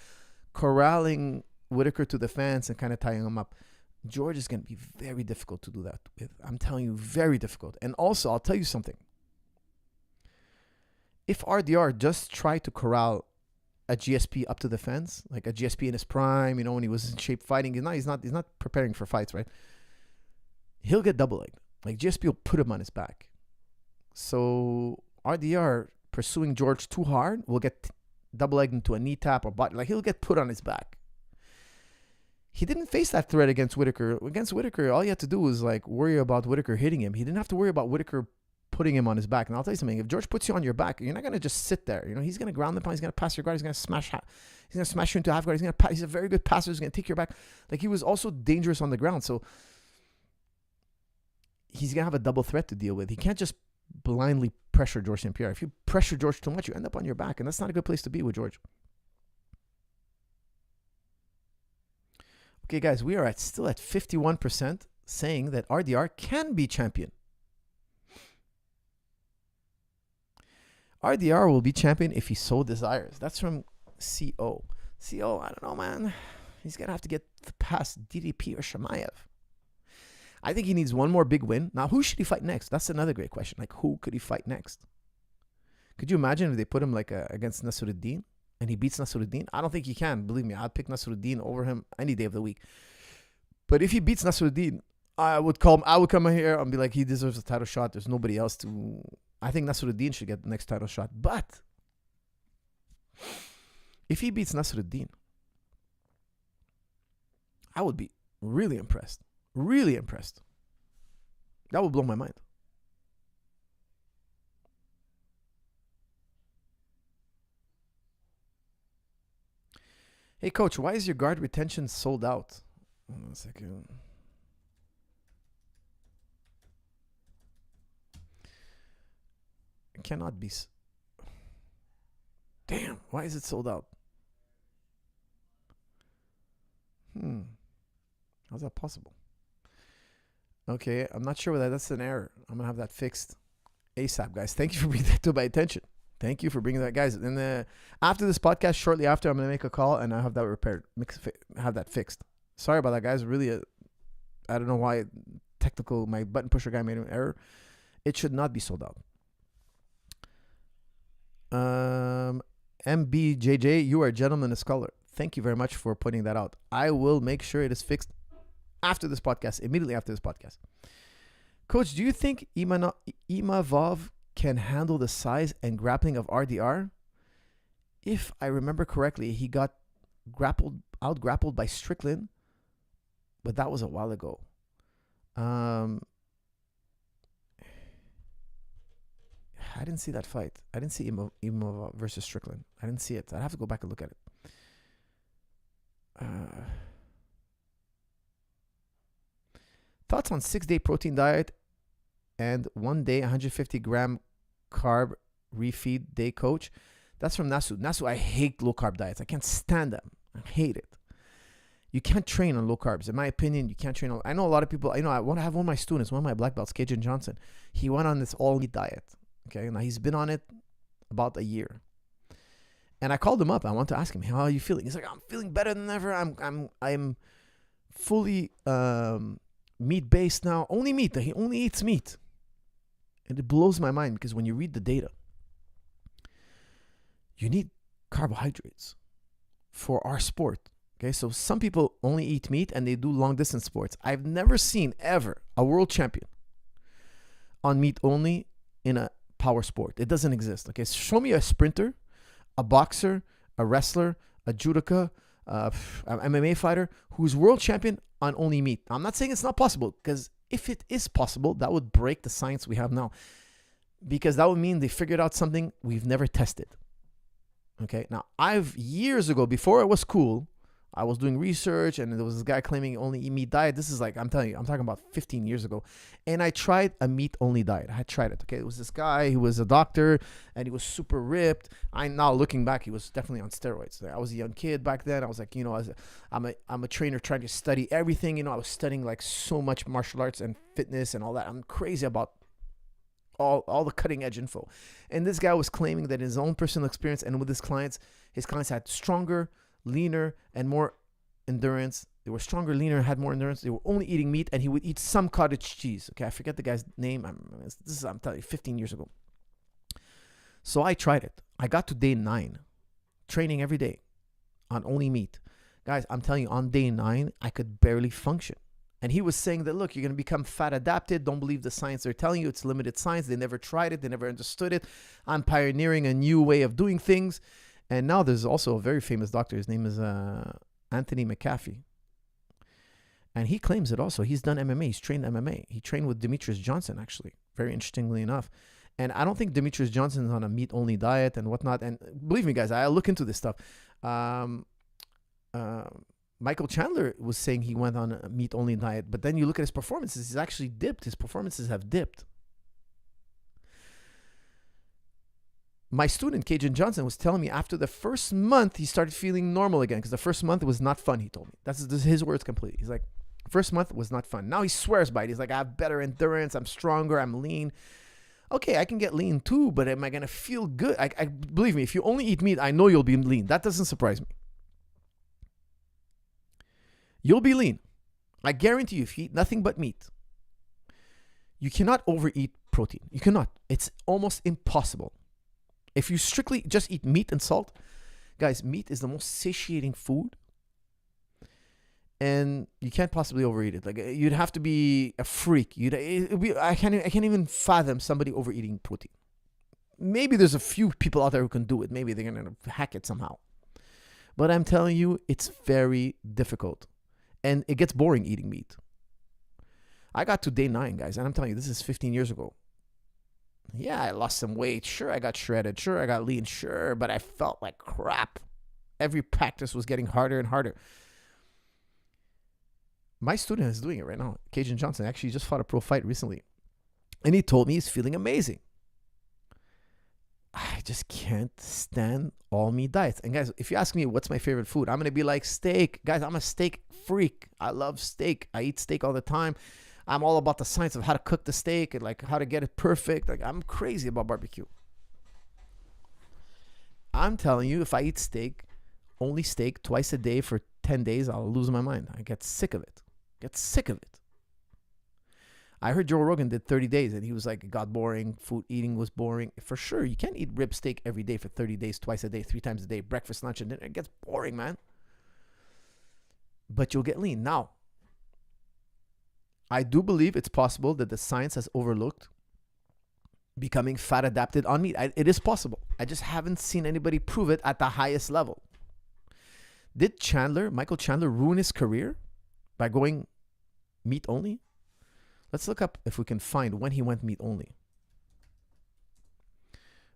corralling Whitaker to the fence and kind of tying him up. George is going to be very difficult to do that with. I'm telling you, very difficult. And also, I'll tell you something. If RDR just tried to corral a GSP up to the fence, like a GSP in his prime, when he was in shape fighting, he's not preparing for fights, right? He'll get double-legged. Like GSP will put him on his back. So RDR pursuing George too hard will get double-legged into a knee tap or body. Like he'll get put on his back. He didn't face that threat against Whitaker. Against Whitaker, all he had to do was like worry about Whitaker hitting him. He didn't have to worry about Whitaker putting him on his back. And I'll tell you something. If George puts you on your back, you're not going to just sit there. He's going to ground the pound. He's going to pass your guard. He's going to smash you into half guard. He's a very good passer. He's going to take your back. Like he was also dangerous on the ground. So he's going to have a double threat to deal with. He can't just blindly pressure George St. Pierre. If you pressure George too much, you end up on your back. And that's not a good place to be with George. Okay, guys, we are still at 51% saying that RDR can be champion. RDR will be champion if he so desires. That's from CO. CO, I don't know, man. He's going to have to get past DDP or Shamaev. I think he needs one more big win. Now, who should he fight next? That's another great question. Like, who could he fight next? Could you imagine if they put him against Nasruddin and he beats Nasruddin? I don't think he can. Believe me, I'd pick Nasruddin over him any day of the week. But if he beats Nasruddin, I would come here and be like, he deserves a title shot. There's nobody else to... I think Nasruddin should get the next title shot. But if he beats Nasruddin, I would be really impressed. Really impressed. That would blow my mind. Hey, coach, why is your guard retention sold out? Hold on a second. It cannot be. Damn, why is it sold out? How's that possible? Okay, I'm not sure whether that's an error. I'm going to have that fixed ASAP, guys. Thank you for bringing that to my attention. Thank you for bringing that, guys. And after this podcast, shortly after, I'm going to make a call and I'll have that repaired, have that fixed. Sorry about that, guys. Really, I don't know why my button pusher guy made an error. It should not be sold out. MBJJ, you are a gentleman, a scholar. Thank you very much for putting that out. I will make sure it is fixed after this podcast, immediately after this podcast. Coach, do you think Imavov can handle the size and grappling of RDR? If I remember correctly, he got out-grappled by Strickland, but that was a while ago. I didn't see that fight. I didn't see Imavov versus Strickland. I didn't see it. I'd have to go back and look at it. Thoughts on 6-day protein diet and 1 day 150 gram carb refeed day, coach? That's from Nasu. Nasu, I hate low carb diets. I can't stand them. I hate it. You can't train on low carbs. In my opinion, you can't train on... I know a lot of people... I want to have one of my students, one of my black belts, Cajun Johnson. He went on this all-meat diet. Okay, now he's been on it about a year. And I called him up. I want to ask him, how are you feeling? He's like, I'm feeling better than ever. I'm fully meat-based now. Only meat. He only eats meat. And it blows my mind because when you read the data, you need carbohydrates for our sport. Okay, so some people only eat meat and they do long-distance sports. I've never seen ever a world champion on meat only in a power sport. It doesn't exist. Okay, show me a sprinter, a boxer, a wrestler, a judoka, an MMA fighter who's world champion on only meat. I'm not saying it's not possible, because if it is possible, that would break the science we have now, because that would mean they figured out something we've never tested. Okay, now years ago, before it was cool, I was doing research, and there was this guy claiming only eat meat diet. This is like, I'm telling you, I'm talking about 15 years ago. And I tried a meat only diet. I had tried it. Okay, it was this guy who was a doctor, and he was super ripped. I'm now looking back, he was definitely on steroids. I was a young kid back then. I was like, I'm a trainer trying to study everything. I was studying like so much martial arts and fitness and all that. I'm crazy about all the cutting edge info. And this guy was claiming that in his own personal experience and with his clients had stronger, leaner, and more endurance. They were stronger, leaner, had more endurance. They were only eating meat, and he would eat some cottage cheese. Okay, I forget the guy's name. I'm telling you, 15 years ago. So I tried it. I got to day 9, training every day on only meat. Guys, I'm telling you, on day 9, I could barely function. And he was saying that, look, you're going to become fat adapted. Don't believe the science they're telling you. It's limited science. They never tried it. They never understood it. I'm pioneering a new way of doing things. And now there's also a very famous doctor. His name is Anthony McCaffy. And he claims it also. He's done MMA. He's trained MMA. He trained with Demetrius Johnson, actually, very interestingly enough. And I don't think Demetrius Johnson is on a meat-only diet and whatnot. And believe me, guys, I look into this stuff. Michael Chandler was saying he went on a meat-only diet. But then you look at his performances. He's actually dipped. His performances have dipped. My student, Cajun Johnson, was telling me after the first month, he started feeling normal again, because the first month was not fun, he told me. This is his words completely. He's like, first month was not fun. Now he swears by it. He's like, I have better endurance. I'm stronger. I'm lean. Okay, I can get lean too, but am I going to feel good? I believe me, if you only eat meat, I know you'll be lean. That doesn't surprise me. You'll be lean. I guarantee you, if you eat nothing but meat, you cannot overeat protein. You cannot. It's almost impossible. If you strictly just eat meat and salt, guys, meat is the most satiating food, and you can't possibly overeat it. Like, you'd have to be a freak. I can't even fathom somebody overeating protein. Maybe there's a few people out there who can do it. Maybe they're gonna hack it somehow. But I'm telling you, it's very difficult, and it gets boring eating meat. I got to day 9, guys, and I'm telling you, this is 15 years ago. Yeah, I lost some weight. Sure, I got shredded. Sure, I got lean. Sure, but I felt like crap. Every practice was getting harder and harder. My student is doing it right now. Cajun Johnson actually just fought a pro fight recently. And he told me he's feeling amazing. I just can't stand all meat diets. And guys, if you ask me what's my favorite food, I'm going to be like steak. Guys, I'm a steak freak. I love steak. I eat steak all the time. I'm all about the science of how to cook the steak and like how to get it perfect. Like, I'm crazy about barbecue. I'm telling you, if I eat steak, only steak twice a day for 10 days, I'll lose my mind. I get sick of it. I heard Joe Rogan did 30 days and he was like, it got boring. Food eating was boring. For sure, you can't eat rib steak every day for 30 days, twice a day, 3 times a day, breakfast, lunch, and dinner. It gets boring, man. But you'll get lean. Now, I do believe it's possible that the science has overlooked becoming fat adapted on meat. It is possible. I just haven't seen anybody prove it at the highest level. Did Michael Chandler, ruin his career by going meat only? Let's look up if we can find when he went meat only.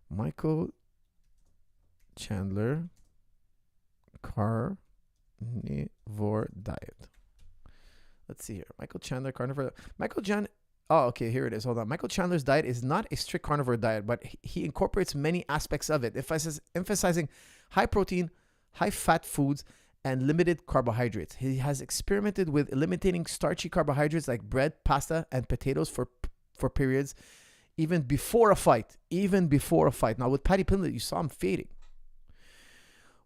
Michael Chandler carnivore diet. Let's see here. Michael Chandler carnivore. Oh, okay, here it is. Hold on. Michael Chandler's diet is not a strict carnivore diet, but he incorporates many aspects of it, emphasizing high protein, high fat foods, and limited carbohydrates. He has experimented with eliminating starchy carbohydrates like bread, pasta, and potatoes for periods, even before a fight. Now, with Paddy Pimblett, you saw him fading.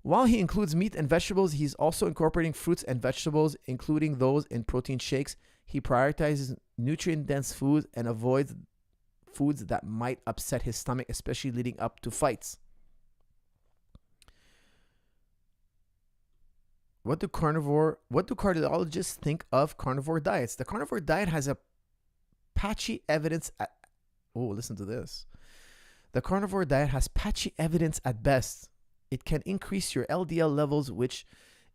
While he includes meat and vegetables, he's also incorporating fruits and vegetables, including those in protein shakes. He prioritizes nutrient-dense foods and avoids foods that might upset his stomach, especially leading up to fights. What do cardiologists think of carnivore diets? The carnivore diet has a patchy evidence Oh, listen to this. The carnivore diet has patchy evidence at best. It can increase your LDL levels, which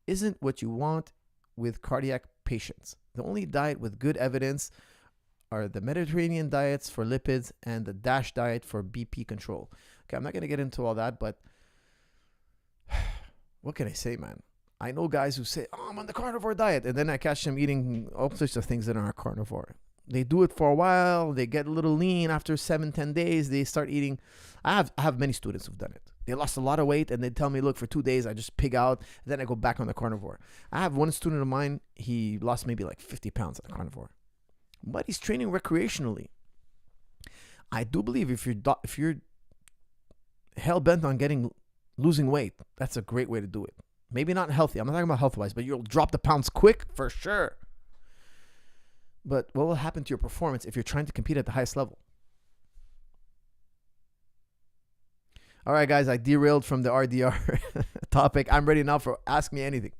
isn't what you want with cardiac patients. The only diet with good evidence are the Mediterranean diets for lipids and the DASH diet for BP control. Okay, I'm not going to get into all that, but what can I say, man? I know guys who say, oh, I'm on the carnivore diet, and then I catch them eating all sorts of things that are carnivore. They do it for a while. They get a little lean after 7-10 days. They start eating. I have many students who've done it. They lost a lot of weight, and they tell me, look, for 2 days, I just pig out. Then I go back on the carnivore. I have one student of mine. He lost maybe like 50 pounds on the carnivore. But he's training recreationally. I do believe if you're hell-bent on losing weight, that's a great way to do it. Maybe not healthy. I'm not talking about health-wise, but you'll drop the pounds quick for sure. But what will happen to your performance if you're trying to compete at the highest level? All right, guys, I derailed from the RDR topic. I'm ready now for Ask Me Anything.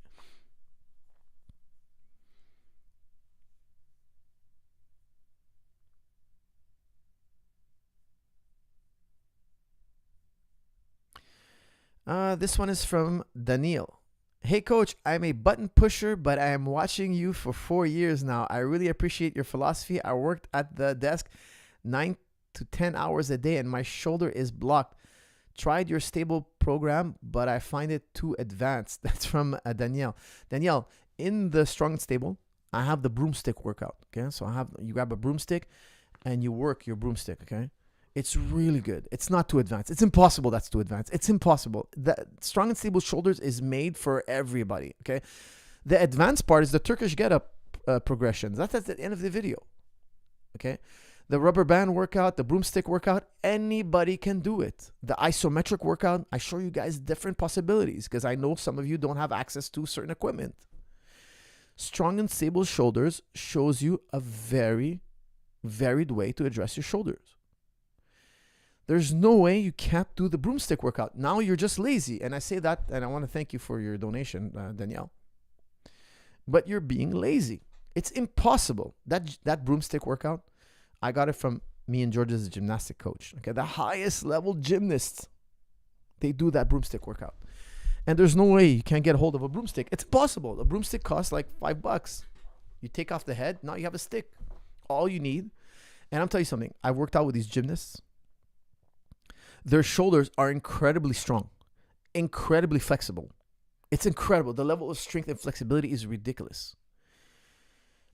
This one is from Danil. Hey, coach, I'm a button pusher, but I am watching you for 4 years now. I really appreciate your philosophy. I worked at the desk 9 to 10 hours a day, and my shoulder is blocked. Tried your stable program, but I find it too advanced. That's from Danielle. Danielle, in the Strong and Stable, I have the broomstick workout. Okay, so you grab a broomstick and you work your broomstick. Okay, it's really good. It's not too advanced. It's impossible. That's too advanced. It's impossible. The Strong and Stable shoulders is made for everybody. Okay, the advanced part is the Turkish get-up progressions. That's at the end of the video. Okay. The rubber band workout, the broomstick workout, anybody can do it. The isometric workout, I show you guys different possibilities because I know some of you don't have access to certain equipment. Strong and Stable shoulders shows you a very varied way to address your shoulders. There's no way you can't do the broomstick workout. Now you're just lazy. And I say that, and I want to thank you for your donation, Danielle. But you're being lazy. It's impossible. That broomstick workout, I got it from me and George as a gymnastic coach. Okay, the highest level gymnasts, they do that broomstick workout. And there's no way you can't get a hold of a broomstick. It's impossible. A broomstick costs like $5. You take off the head, now you have a stick. All you need. And I'll tell you something. I've worked out with these gymnasts. Their shoulders are incredibly strong, incredibly flexible. It's incredible. The level of strength and flexibility is ridiculous.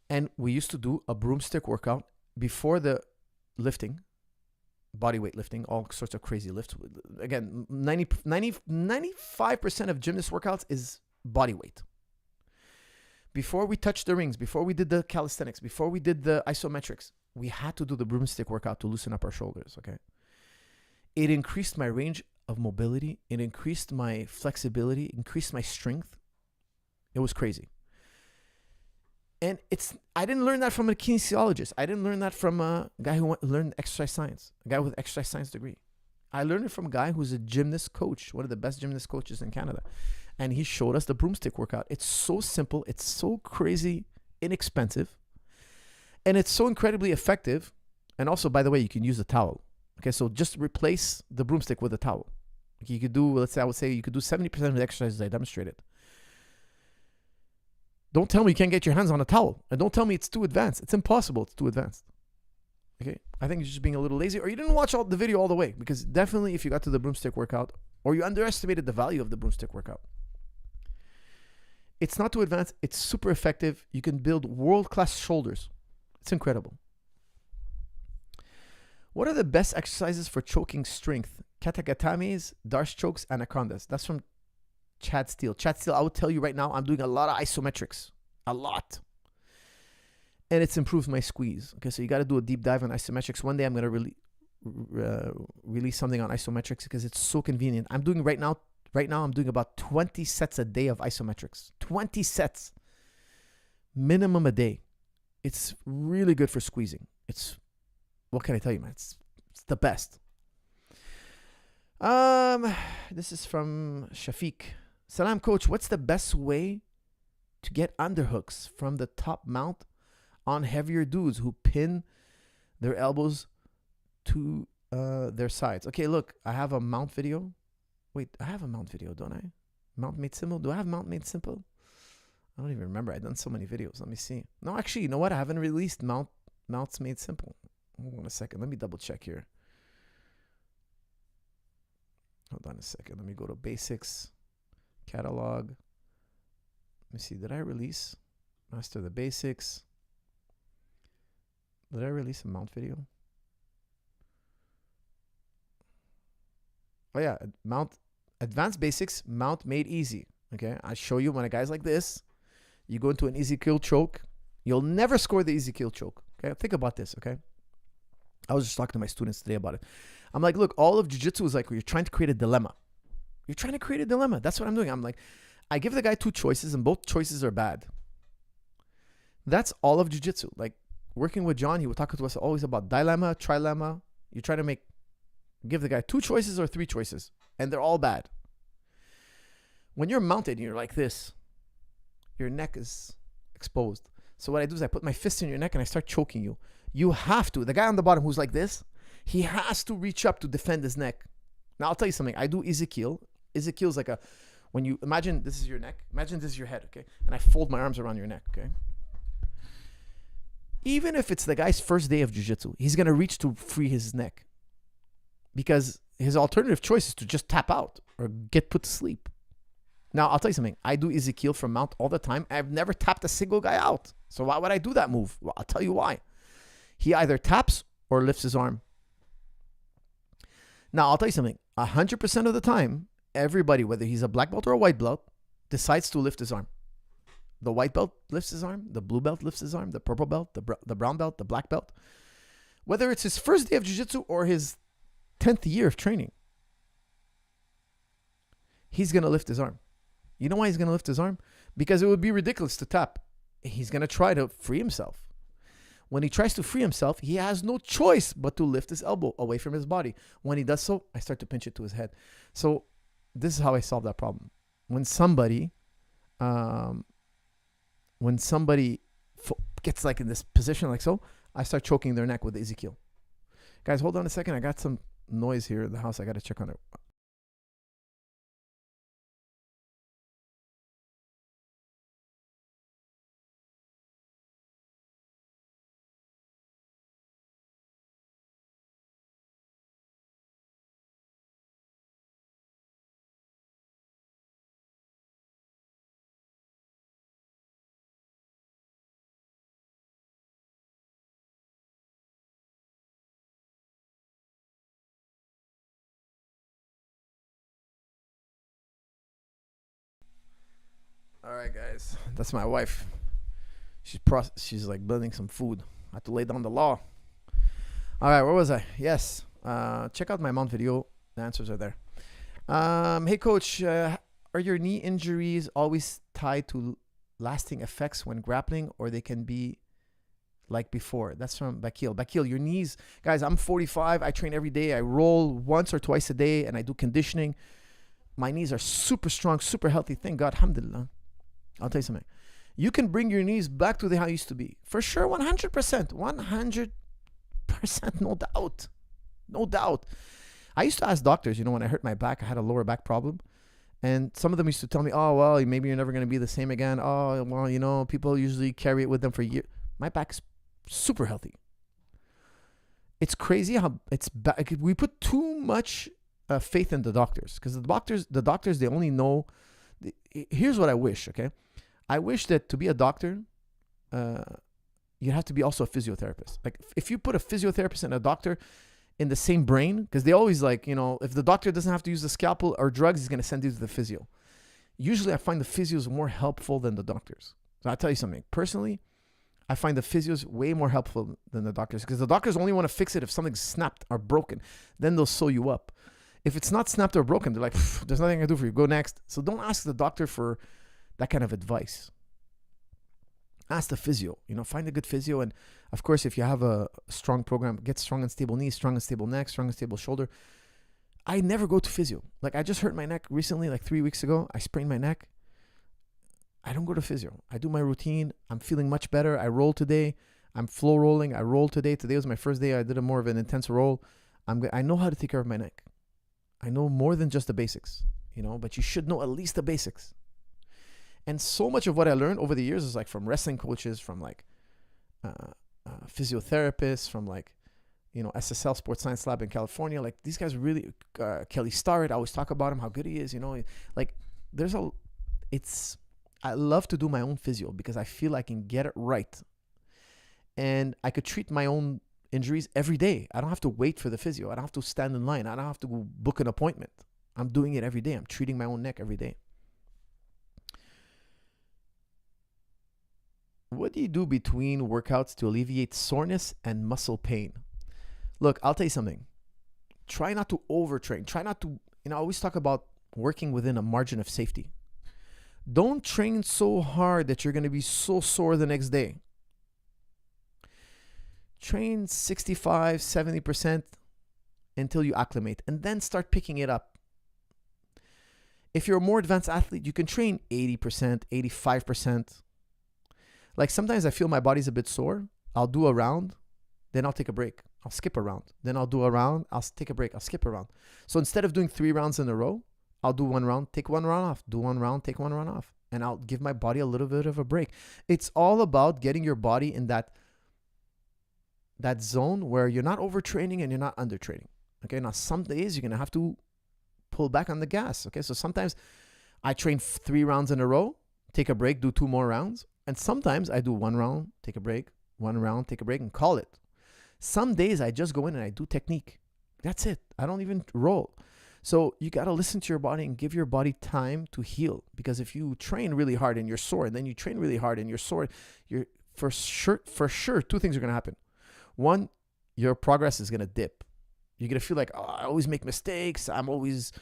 And we used to do a broomstick workout before the lifting, body weight lifting, all sorts of crazy lifts. Again, 95% of gymnast workouts is body weight. Before we touched the rings, before we did the calisthenics, before we did the isometrics, we had to do the broomstick workout to loosen up our shoulders, okay? It increased my range of mobility. It increased my flexibility, increased my strength. It was crazy. And I didn't learn that from a kinesiologist. I didn't learn that from a guy who learned exercise science, a guy with exercise science degree. I learned it from a guy who's a gymnast coach, one of the best gymnast coaches in Canada. And he showed us the broomstick workout. It's so simple. It's so crazy inexpensive. And it's so incredibly effective. And also, by the way, you can use a towel. Okay, so just replace the broomstick with a towel. You could do, I would say you could do 70% of the exercises I demonstrated. Don't tell me you can't get your hands on a towel. And don't tell me it's too advanced. It's impossible. It's too advanced. Okay? I think you're just being a little lazy, or you didn't watch the video all the way, because definitely if you got to the broomstick workout, or you underestimated the value of the broomstick workout. It's not too advanced. It's super effective. You can build world-class shoulders. It's incredible. What are the best exercises for choking strength? Katagatames, Darce chokes, anacondas. That's from Chad Steele. Chad Steele, I will tell you right now, I'm doing a lot of isometrics. A lot. And it's improved my squeeze. Okay, so you got to do a deep dive on isometrics. One day I'm going to release something on isometrics because it's so convenient. I'm doing right now I'm doing about 20 sets a day of isometrics. 20 sets. Minimum a day. It's really good for squeezing. What can I tell you, man? It's the best. This is from Shafiq. Salam, coach. What's the best way to get underhooks from the top mount on heavier dudes who pin their elbows to their sides. Okay, look, I have a mount video. Wait, I have a mount video, don't I? Mount made simple. Do I have mount made simple? I don't even remember. I've done so many videos. Let me see. No, actually, you know what? I haven't released mounts made simple. Hold on a second. Let me double check here. Hold on a second. Let me go to basics, catalog. Let me see. Did I release master the basics? Did I release a mount video? Oh yeah, mount advanced basics, mount made easy. Okay, I show you when a guy's like this, you go into an Ezekiel choke, you'll never score the Ezekiel choke. Okay, think about this. Okay, I was just talking to my students today about it. I'm like, look, all of jiu-jitsu is like you're trying to create a dilemma. You're trying to create a dilemma. That's what I'm doing. I'm like, I give the guy two choices and both choices are bad. That's all of jiu-jitsu. Like working with John, he would talk to us always about dilemma, trilemma. You try to give the guy two choices or three choices, and they're all bad. When you're mounted and you're like this, your neck is exposed. So what I do is I put my fist in your neck and I start choking you. You have to. The guy on the bottom who's like this, he has to reach up to defend his neck. Now, I'll tell you something. I do Ezekiel. Ezekiel's like when you imagine this is your neck, imagine this is your head, okay? And I fold my arms around your neck, okay? Even if it's the guy's first day of jiu-jitsu, he's going to reach to free his neck because his alternative choice is to just tap out or get put to sleep. Now, I'll tell you something. I do Ezekiel from mount all the time. I've never tapped a single guy out. So why would I do that move? Well, I'll tell you why. He either taps or lifts his arm. Now, I'll tell you something. 100% of the time, everybody, whether he's a black belt or a white belt, decides to lift his arm. The white belt lifts his arm. The blue belt lifts his arm. The purple belt, the brown belt, the black belt. Whether it's his first day of jiu-jitsu or his 10th year of training, he's going to lift his arm. You know why he's going to lift his arm? Because it would be ridiculous to tap. He's going to try to free himself. When he tries to free himself, he has no choice but to lift his elbow away from his body. When he does so, I start to pinch it to his head. So this is how I solve that problem. When somebody gets like in this position like so, I start choking their neck with the Ezekiel. Guys, hold on a second. I got some noise here in the house. I got to check on it. All right, guys. That's my wife. She's like building some food. I have to lay down the law. All right, where was I? Yes. Check out my mount video. The answers are there. Hey, coach. Are your knee injuries always tied to lasting effects when grappling, or they can be like before? That's from Bakil. Bakil, your knees. Guys, I'm 45. I train every day. I roll once or twice a day, and I do conditioning. My knees are super strong, super healthy. Thank God. Alhamdulillah. I'll tell you something. You can bring your knees back to how it used to be. For sure, 100%. 100%, no doubt. No doubt. I used to ask doctors, when I hurt my back, I had a lower back problem. And some of them used to tell me, oh, well, maybe you're never going to be the same again. Oh, well, people usually carry it with them for years. My back is super healthy. It's crazy how we put too much faith in the doctors. Because the doctors, they only know. Here's what I wish, okay? I wish that to be a doctor, you have to be also a physiotherapist. Like if you put a physiotherapist and a doctor in the same brain, because they always if the doctor doesn't have to use the scalpel or drugs, he's going to send you to the physio. Usually I find the physios more helpful than the doctors. So I'll tell you something. Personally, I find the physios way more helpful than the doctors, because the doctors only want to fix it if something's snapped or broken. Then they'll sew you up. If it's not snapped or broken, they're like, there's nothing I can do for you. Go next. So don't ask the doctor for that kind of advice. Ask the physio. Find a good physio. And of course, if you have a strong program, get strong and stable knees, strong and stable neck, strong and stable shoulder. I never go to physio. Like I just hurt my neck recently, like 3 weeks ago. I sprained my neck. I don't go to physio. I do my routine. I'm feeling much better. I roll today. I'm flow rolling. I rolled today. Today was my first day. I did a more of an intense roll. I know how to take care of my neck. I know more than just the basics, but you should know at least the basics. And so much of what I learned over the years is like from wrestling coaches, from like physiotherapists, from like, SSL Sports Science Lab in California. Like these guys really, Kelly Starrett, I always talk about him, how good he is, like I love to do my own physio because I feel I can get it right. And I could treat my own injuries every day. I don't have to wait for the physio. I don't have to stand in line. I don't have to go book an appointment. I'm doing it every day. I'm treating my own neck every day. What do you do between workouts to alleviate soreness and muscle pain? Look, I'll tell you something. Try not to overtrain. Try not to, I always talk about working within a margin of safety. Don't train so hard that you're going to be so sore the next day. Train 65, 70% until you acclimate and then start picking it up. If you're a more advanced athlete, you can train 80%, 85%. Like sometimes I feel my body's a bit sore. I'll do a round, then I'll take a break. I'll skip a round. Then I'll do a round, I'll take a break. I'll skip a round. So instead of doing 3 rounds in a row, I'll do 1 round, take 1 round off, do 1 round, take 1 round off. And I'll give my body a little bit of a break. It's all about getting your body in that zone where you're not overtraining and you're not undertraining. Okay, now some days you're going to have to pull back on the gas. Okay, so sometimes I train 3 rounds in a row, take a break, do 2 more rounds. And sometimes I do 1 round, take a break, 1 round, take a break, and call it. Some days I just go in and I do technique. That's it. I don't even roll. So you got to listen to your body and give your body time to heal. Because if you train really hard and you're sore, and then you train really hard and you're sore, you're for sure 2 things are going to happen. 1, your progress is going to dip. You're going to feel like, I always make mistakes. I'm always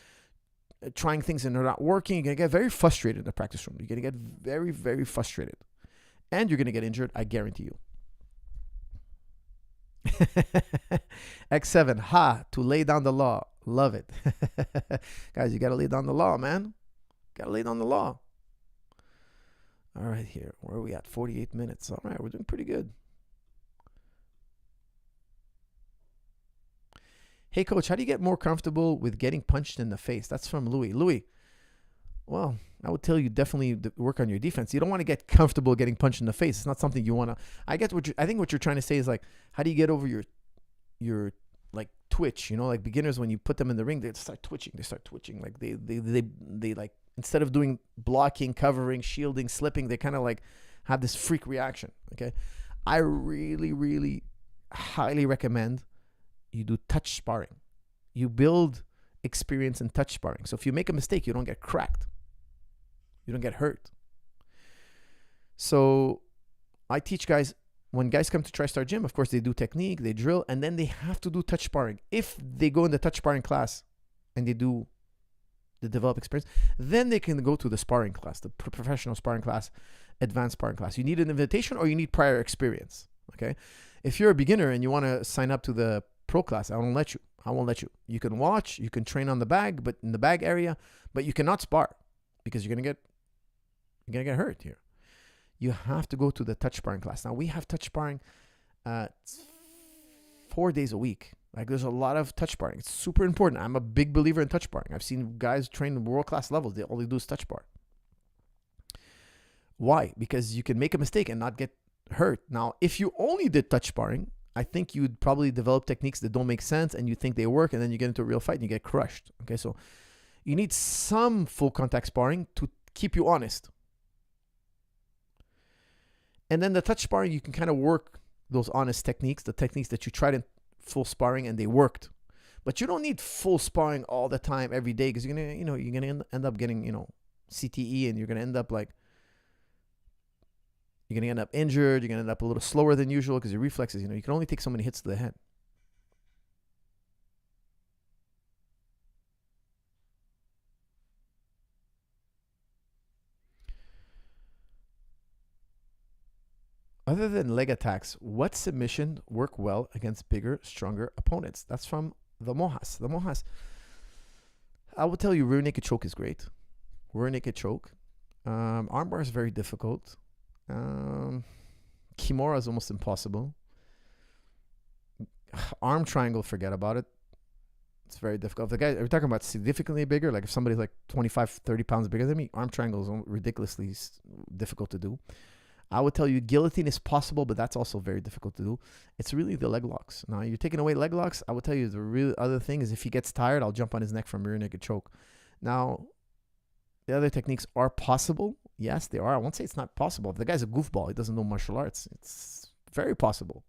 trying things and they're not working. You're going to get very frustrated in the practice room. You're going to get very, very frustrated. And you're going to get injured, I guarantee you. X7, to lay down the law. Love it. Guys, you got to lay down the law, man. Got to lay down the law. All right, here. Where are we at? 48 minutes. All right, we're doing pretty good. Hey, coach, how do you get more comfortable with getting punched in the face? That's from Louis. Louis, well, I would tell you definitely work on your defense. You don't want to get comfortable getting punched in the face. It's not something you want to. I think what you're trying to say is like, how do you get over your like twitch? Like beginners, when you put them in the ring, they start twitching. Like they like, instead of doing blocking, covering, shielding, slipping, they kind of like have this freak reaction. Okay, I really, really highly recommend you do touch sparring. You build experience in touch sparring. So if you make a mistake, you don't get cracked. You don't get hurt. So I teach guys, when guys come to TriStar Gym, of course, they do technique, they drill, and then they have to do touch sparring. If they go in the touch sparring class and they do the develop experience, then they can go to the sparring class, the professional sparring class, advanced sparring class. You need an invitation or you need prior experience. Okay. If you're a beginner and you want to sign up to the pro class, I won't let you. You can watch, you can train on the bag, but in the bag area, but you cannot spar because you're gonna get hurt here. You have to go to the touch sparring class. Now we have touch sparring 4 days a week. Like there's a lot of touch sparring. It's super important. I'm a big believer in touch sparring. I've seen guys train world class levels. They only do touch spar. Why? Because you can make a mistake and not get hurt. Now, if you only did touch sparring, I think you'd probably develop techniques that don't make sense and you think they work, and then you get into a real fight and you get crushed. Okay, so you need some full contact sparring to keep you honest. And then the touch sparring, you can kind of work those honest techniques, the techniques that you tried in full sparring and they worked. But you don't need full sparring all the time every day, because you're gonna end up getting, CTE, and you're gonna end up like, you're going to end up injured. You're going to end up a little slower than usual because your reflexes, you can only take so many hits to the head. Other than leg attacks, what submission work well against bigger, stronger opponents? That's from the Mojas. The Mojas. I will tell you, rear naked choke is great. Rear naked choke. Armbar is very difficult. Kimura is almost impossible. Arm triangle, forget about it. It's very difficult. If the guy, we're talking about significantly bigger, like if somebody's like 25, 30 pounds bigger than me, arm triangle is ridiculously difficult to do. I would tell you guillotine is possible, but that's also very difficult to do. It's really the leg locks. Now, you're taking away leg locks, I would tell you the real other thing is if he gets tired, I'll jump on his neck from rear naked choke. Now, the other techniques are possible. Yes, they are. I won't say it's not possible. If the guy's a goofball, he doesn't know martial arts, it's very possible.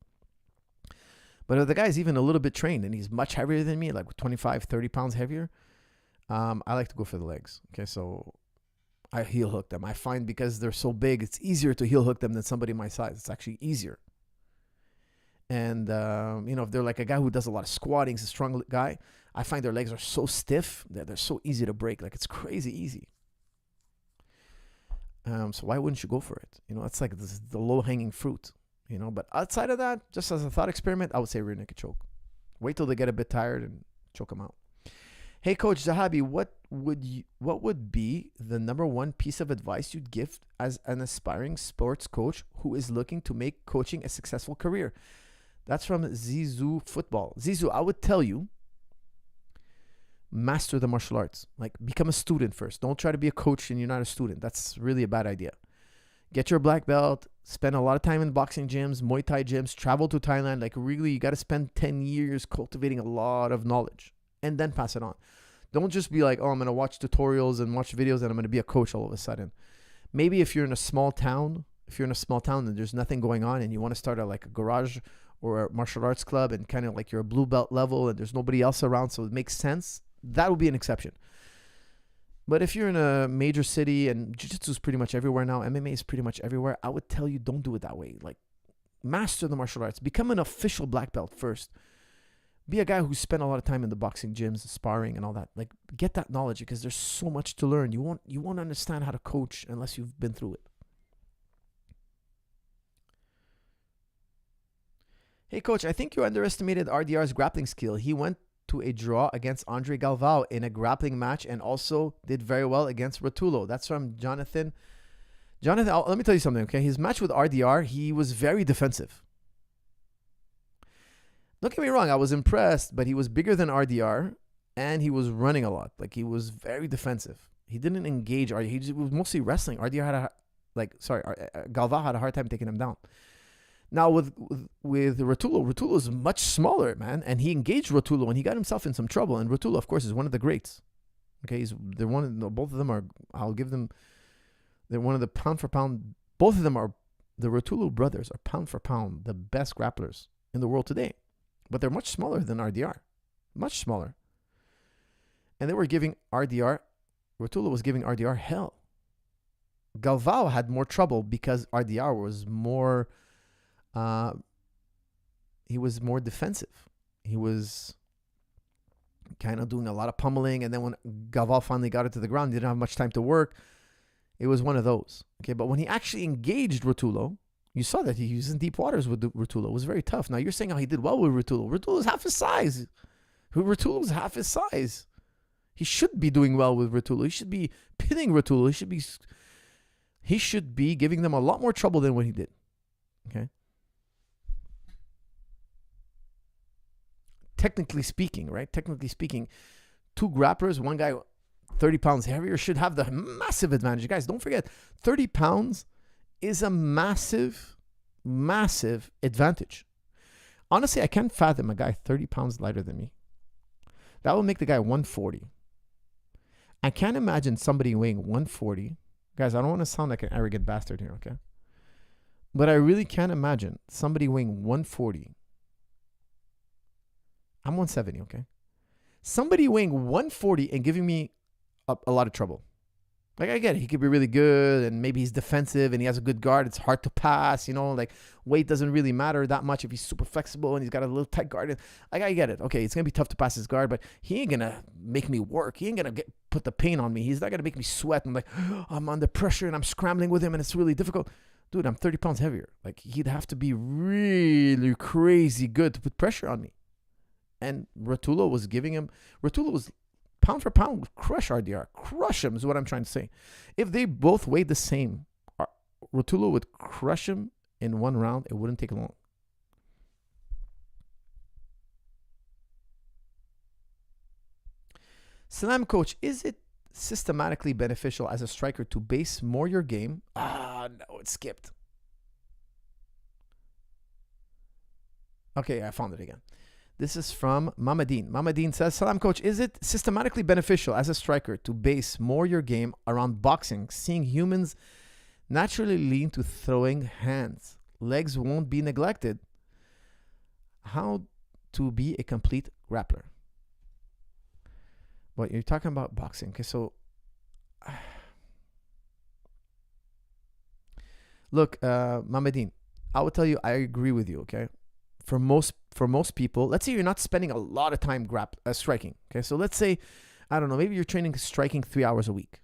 But if the guy's even a little bit trained and he's much heavier than me, like 25, 30 pounds heavier, I like to go for the legs. Okay, so I heel hook them. I find because they're so big, it's easier to heel hook them than somebody my size. It's actually easier. And, if they're like a guy who does a lot of squatting, he's a strong guy, I find their legs are so stiff that they're so easy to break. Like, it's crazy easy. So why wouldn't you go for it? It's like the low-hanging fruit. But outside of that, just as a thought experiment, I would say rear naked choke. Wait till they get a bit tired and choke them out. Hey, Coach Zahabi, what would be the number one piece of advice you'd give as an aspiring sports coach who is looking to make coaching a successful career? That's from Zizou Football. Zizou, I would tell you, master the martial arts. Like, become a student first. Don't try to be a coach and you're not a student. That's really a bad idea. Get your black belt, spend a lot of time in boxing gyms, Muay Thai gyms, travel to Thailand. Like, really, you got to spend 10 years cultivating a lot of knowledge and then pass it on. Don't just be like, oh, I'm going to watch tutorials and watch videos and I'm going to be a coach all of a sudden. Maybe if you're in a small town, and there's nothing going on and you want to start like a garage or a martial arts club and kind of like you're a blue belt level and there's nobody else around, so it makes sense, that would be an exception. But if you're in a major city and jiu-jitsu is pretty much everywhere now, MMA is pretty much everywhere, I would tell you don't do it that way. Like, master the martial arts. Become an official black belt first. Be a guy who spent a lot of time in the boxing gyms, sparring and all that. Like, get that knowledge because there's so much to learn. You won't understand how to coach unless you've been through it. Hey, Coach, I think you underestimated RDR's grappling skill. He went to a draw against Andre Galvao in a grappling match and also did very well against Ratulo. That's from Jonathan. Let me tell you something, okay? His match with RDR, he was very defensive. Don't get me wrong, I was impressed, but he was bigger than RDR and he was running a lot. Like, he was very defensive. He didn't engage RDR. He was mostly wrestling. Galvao had a hard time taking him down. Now with Ratulo is much smaller, man, and he engaged Ratulo and he got himself in some trouble. And Ratulo, of course, is one of the greats. Okay, both of them are. I'll give them. They're one of the pound for pound. Both of them are. The Ratulo brothers are pound for pound the best grapplers in the world today, but they're much smaller than RDR, much smaller. And they were giving Ratulo was giving RDR hell. Galvao had more trouble because RDR was more. He was more defensive. He was kind of doing a lot of pummeling, and then when Galvao finally got it to the ground, he didn't have much time to work. It was one of those. Okay, but when he actually engaged Ratulo, you saw that he was in deep waters with Ratulo. It was very tough. Now you're saying how he did well with Ratulo. Ratulo is half his size. Ratulo is half his size. He should be doing well with Ratulo. He should be pinning Ratulo. He should be giving them a lot more trouble than what he did. Okay. Technically speaking, right? Two grapplers, one guy 30 pounds heavier should have the massive advantage. Guys, don't forget, 30 pounds is a massive, massive advantage. Honestly, I can't fathom a guy 30 pounds lighter than me. That would make the guy 140. I can't imagine somebody weighing 140. Guys, I don't want to sound like an arrogant bastard here, okay? But I really can't imagine somebody weighing 140. I'm 170, okay? Somebody weighing 140 and giving me a lot of trouble. Like, I get it. He could be really good and maybe he's defensive and he has a good guard. It's hard to pass, like weight doesn't really matter that much if he's super flexible and he's got a little tight guard. Like, I get it. Okay, it's going to be tough to pass his guard, but he ain't going to make me work. He ain't going to put the pain on me. He's not going to make me sweat. I'm like, I'm under pressure and I'm scrambling with him and it's really difficult. Dude, I'm 30 pounds heavier. Like, he'd have to be really crazy good to put pressure on me. And Ratulo was pound for pound would crush RDR. Crush him is what I'm trying to say. If they both weighed the same, Ratulo would crush him in one round, it wouldn't take long. Salam, coach, is it systematically beneficial as a striker to base more your game? No, it skipped. Okay, I found it again. This is from Mamadine. Mamadine says, Salam, coach, is it systematically beneficial as a striker to base more your game around boxing, seeing humans naturally lean to throwing hands? Legs won't be neglected. How to be a complete grappler? What, you're talking about boxing. Okay, so look, Mamadine, I will tell you, I agree with you, okay? For most people, let's say you're not spending a lot of time striking, okay? So let's say, I don't know, maybe you're training striking 3 hours a week.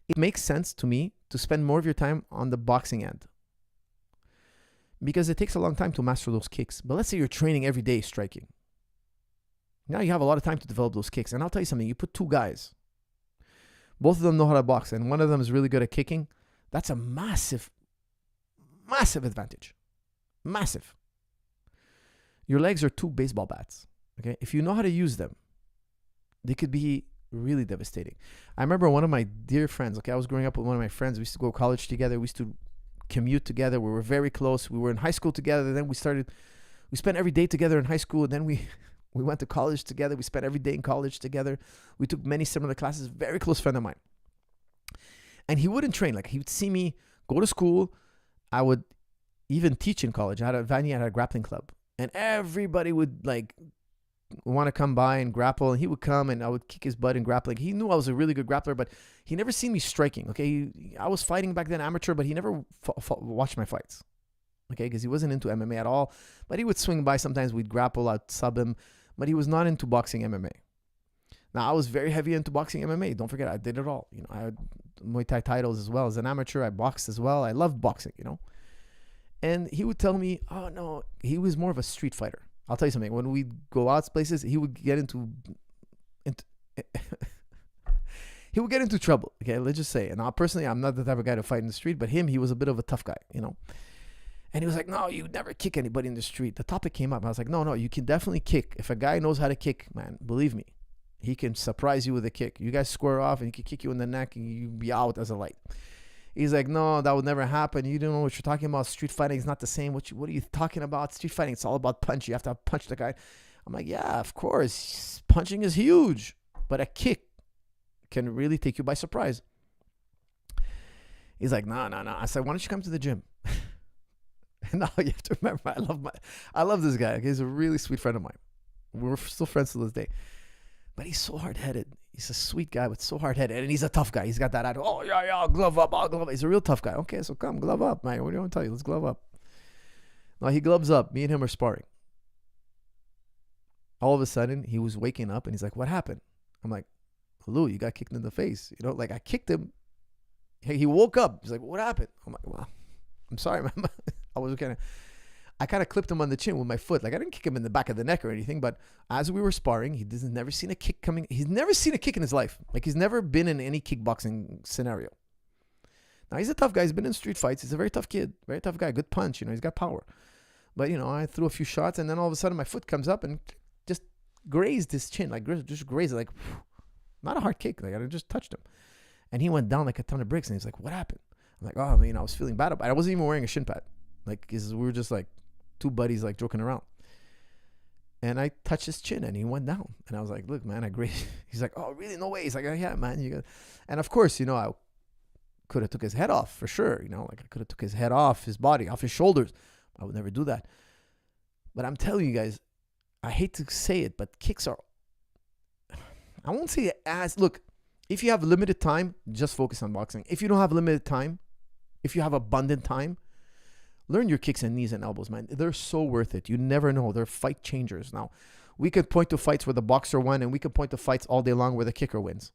It makes sense to me to spend more of your time on the boxing end because it takes a long time to master those kicks. But let's say you're training every day striking. Now you have a lot of time to develop those kicks. And I'll tell you something, you put two guys, both of them know how to box, and one of them is really good at kicking. That's a massive, massive advantage. Massive. Your legs are two baseball bats. Okay, if you know how to use them, they could be really devastating. I remember one of my dear friends. Okay, I was growing up with one of my friends. We used to go to college together. We used to commute together. We were very close. We were in high school together. Then we spent every day together in high school. And then we went to college together. We spent every day in college together. We took many similar classes. Very close friend of mine. And he wouldn't train. Like, he would see me go to school. I would even teach in college. I had a grappling club. And everybody would like want to come by and grapple. And he would come and I would kick his butt in grappling. He knew I was a really good grappler, but he never seen me striking. Okay, I was fighting back then, amateur, but he never watched my fights. Okay, because he wasn't into MMA at all. But he would swing by. Sometimes we'd grapple, I'd sub him. But he was not into boxing MMA. Now, I was very heavy into boxing MMA. Don't forget, I did it all. You know, I had Muay Thai titles as well. As an amateur, I boxed as well. I loved boxing, you know. And he would tell me, oh, no, he was more of a street fighter. I'll tell you something. When we'd go out places, he would get into he would get into trouble. Okay, let's just say. And personally, I'm not the type of guy to fight in the street, but he was a bit of a tough guy, you know. And he was like, no, you never kick anybody in the street. The topic came up. I was like, no, you can definitely kick. If a guy knows how to kick, man, believe me, he can surprise you with a kick. You guys square off and he can kick you in the neck and you be out as a light. He's like, no, that would never happen. You don't know what you're talking about. Street fighting is not the same. What are you talking about? Street fighting, it's all about punch. You have to punch the guy. I'm like, yeah, of course. Punching is huge. But a kick can really take you by surprise. He's like, no. I said, why don't you come to the gym? And now you have to remember, I love this guy. He's a really sweet friend of mine. We're still friends to this day. But he's so hard-headed. He's a sweet guy, but so hard-headed. And he's a tough guy. He's got that attitude. Oh, yeah, glove up. I'll glove up. He's a real tough guy. Okay, so come, glove up, man. What do you want to tell you? Let's glove up. Now, he gloves up. Me and him are sparring. All of a sudden, he was waking up, and he's like, what happened? I'm like, Lou, you got kicked in the face. You know, like, I kicked him. He woke up. He's like, what happened? I'm like, well, I'm sorry, man. I kind of clipped him on the chin with my foot. Like, I didn't kick him in the back of the neck or anything, but as we were sparring, he's never seen a kick coming. He's never seen a kick in his life. Like, he's never been in any kickboxing scenario. Now, he's a tough guy. He's been in street fights. He's a very tough kid, very tough guy. Good punch, you know, he's got power. But, you know, I threw a few shots, and then all of a sudden my foot comes up and just grazed his chin, like just grazed it, like, not a hard kick. Like, I just touched him. And he went down like a ton of bricks, and he's like, what happened? I'm like, oh, man, I was feeling bad about it. I wasn't even wearing a shin pad. Like, we were just like two buddies, like, joking around. And I touched his chin, and he went down. And I was like, look, man, I agree. He's like, oh, really? No way. He's like, oh, yeah, man. You got. And of course, you know, I could have took his head off for sure. You know, like, I could have took his head off, his body, off his shoulders. I would never do that. But I'm telling you guys, I hate to say it, but kicks are, I won't say look, if you have limited time, just focus on boxing. If you don't have limited time, if you have abundant time, learn your kicks and knees and elbows, man. They're so worth it. You never know. They're fight changers. Now, we could point to fights where the boxer won, and we could point to fights all day long where the kicker wins.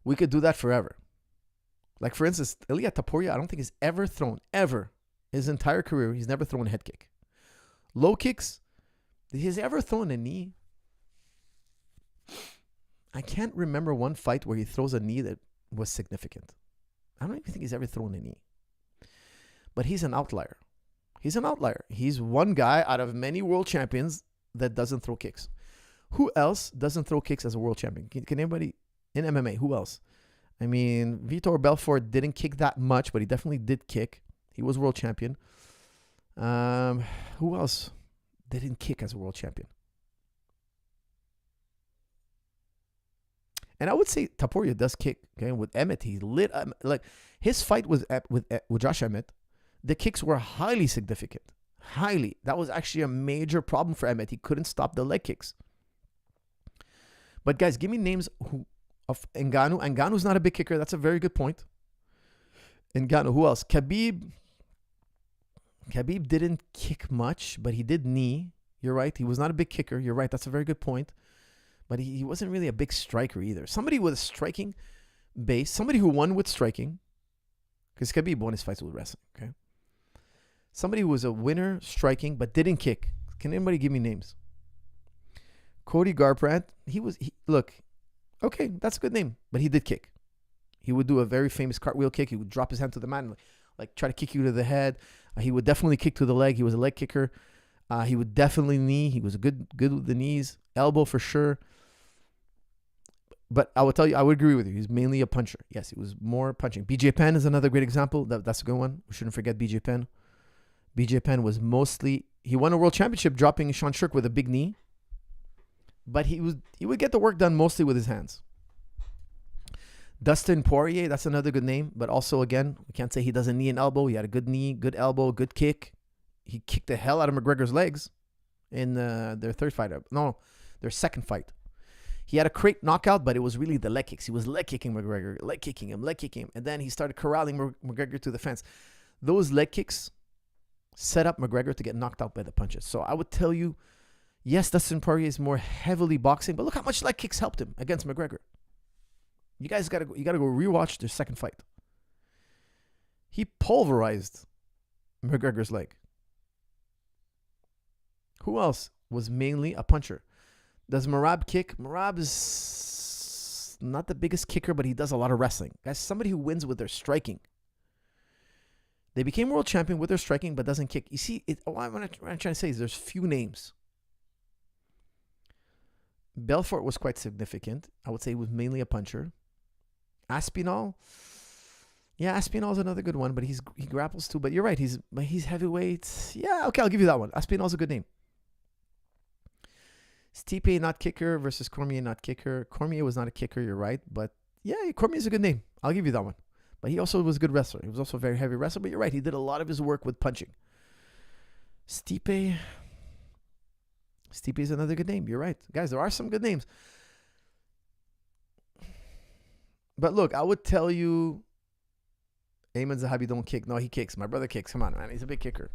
We could do that forever. Like, for instance, Ilia Topuria, I don't think he's ever thrown, his entire career, he's never thrown a head kick. Low kicks, he's ever thrown a knee? I can't remember one fight where he throws a knee that was significant. I don't even think he's ever thrown a knee. but he's an outlier. He's an outlier. He's one guy out of many world champions that doesn't throw kicks. Who else doesn't throw kicks as a world champion? Can anybody in MMA? Who else? I mean, Vitor Belfort didn't kick that much, but he definitely did kick. He was world champion. Who else didn't kick as a world champion? And I would say Taporia does kick. Okay, with Emmett, he lit like his fight with Josh Emmett. The kicks were highly significant. Highly. That was actually a major problem for Emmett. He couldn't stop the leg kicks. But guys, give me names of Ngannou. Ngannou's not a big kicker. That's a very good point. Ngannou. Who else? Khabib didn't kick much, but he did knee. You're right. He was not a big kicker. You're right. That's a very good point. But he wasn't really a big striker either. Somebody with a striking base. Somebody who won with striking. Because Khabib won his fights with wrestling. Okay. Somebody who was a winner striking but didn't kick. Can anybody give me names? Cody Garbrandt. Look. Okay, that's a good name. But he did kick. He would do a very famous cartwheel kick. He would drop his hand to the mat and like try to kick you to the head. He would definitely kick to the leg. He was a leg kicker. He would definitely knee. He was good with the knees. Elbow for sure. But I would tell you, I would agree with you. He's mainly a puncher. Yes, he was more punching. BJ Penn is another great example. That's a good one. We shouldn't forget BJ Penn. BJ Penn was mostly, he won a world championship dropping Sean Shirk with a big knee. But he would get the work done mostly with his hands. Dustin Poirier, that's another good name. But also, again, we can't say he doesn't knee and elbow. He had a good knee, good elbow, good kick. He kicked the hell out of McGregor's legs in their third fight. No, their second fight. He had a great knockout, but it was really the leg kicks. He was leg kicking McGregor, leg kicking him. And then he started corralling McGregor to the fence. Those leg kicks set up McGregor to get knocked out by the punches. So I would tell you, yes, Dustin Poirier is more heavily boxing, but look how much leg kicks helped him against McGregor. You guys gotta go rewatch their second fight. He pulverized McGregor's leg. Who else was mainly a puncher? Does Merab kick? Merab is not the biggest kicker, but he does a lot of wrestling. Guys, somebody who wins with their striking. They became world champion with their striking, but doesn't kick. You see, what I'm trying to say is there's few names. Belfort was quite significant. I would say he was mainly a puncher. Aspinall. Yeah, Aspinall's another good one, but he grapples too. But you're right, he's heavyweight. Yeah, okay, I'll give you that one. Aspinall's a good name. Stipe not kicker versus Cormier not kicker. Cormier was not a kicker, you're right. But yeah, Cormier's a good name. I'll give you that one. But he also was a good wrestler. He was also a very heavy wrestler. But you're right, he did a lot of his work with punching. Stipe is another good name. You're right. Guys, there are some good names. But look, I would tell you, Ayman Zahabi don't kick. No, he kicks. My brother kicks. Come on, man. He's a big kicker.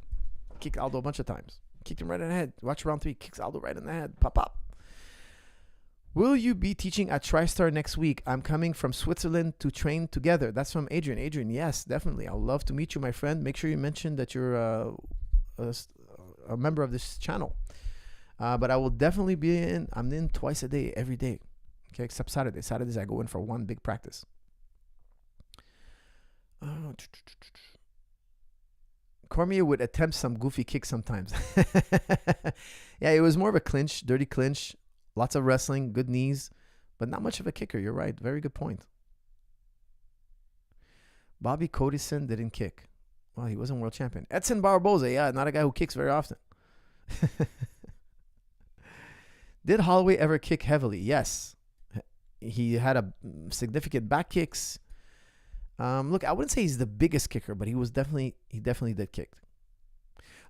Kicked Aldo a bunch of times. Kicked him right in the head. Watch round 3. Kicks Aldo right in the head. Pop. Will you be teaching at TriStar next week? I'm coming from Switzerland to train together. That's from Adrian. Adrian, yes, definitely. I'd love to meet you, my friend. Make sure you mention that you're a member of this channel. But I will definitely be in. I'm in twice a day, every day. Okay, except Saturday. Saturdays I go in for one big practice. Cormier would attempt some goofy kicks sometimes. Yeah, it was more of a clinch, dirty clinch. Lots of wrestling, good knees, but not much of a kicker. You're right. Very good point. Bobby Codison didn't kick. Well, he wasn't world champion. Edson Barboza, yeah, not a guy who kicks very often. Did Holloway ever kick heavily? Yes. He had a significant back kicks. Look, I wouldn't say he's the biggest kicker, but he definitely did kick.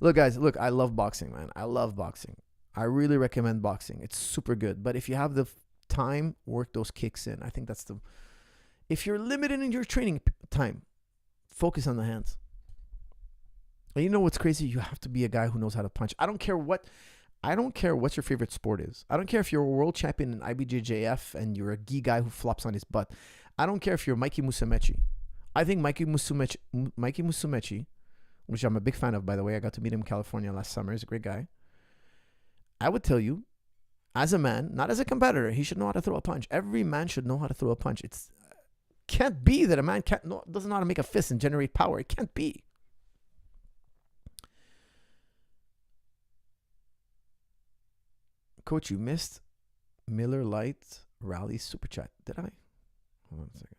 Look, guys, I love boxing, man. I love boxing. I really recommend boxing. It's super good. But if you have the time, work those kicks in. I think that's if you're limited in your training time, focus on the hands. And you know what's crazy? You have to be a guy who knows how to punch. I don't care what your favorite sport is. I don't care if you're a world champion in IBJJF and you're a gi guy who flops on his butt. I don't care if you're Mikey Musumeci. I think Mikey Musumeci, which I'm a big fan of, by the way. I got to meet him in California last summer. He's a great guy. I would tell you, as a man, not as a competitor, he should know how to throw a punch. Every man should know how to throw a punch. Can't be that a man doesn't know how to make a fist and generate power. It can't be. Coach, you missed Miller Lite Rally Super Chat. Did I? Hold on a second.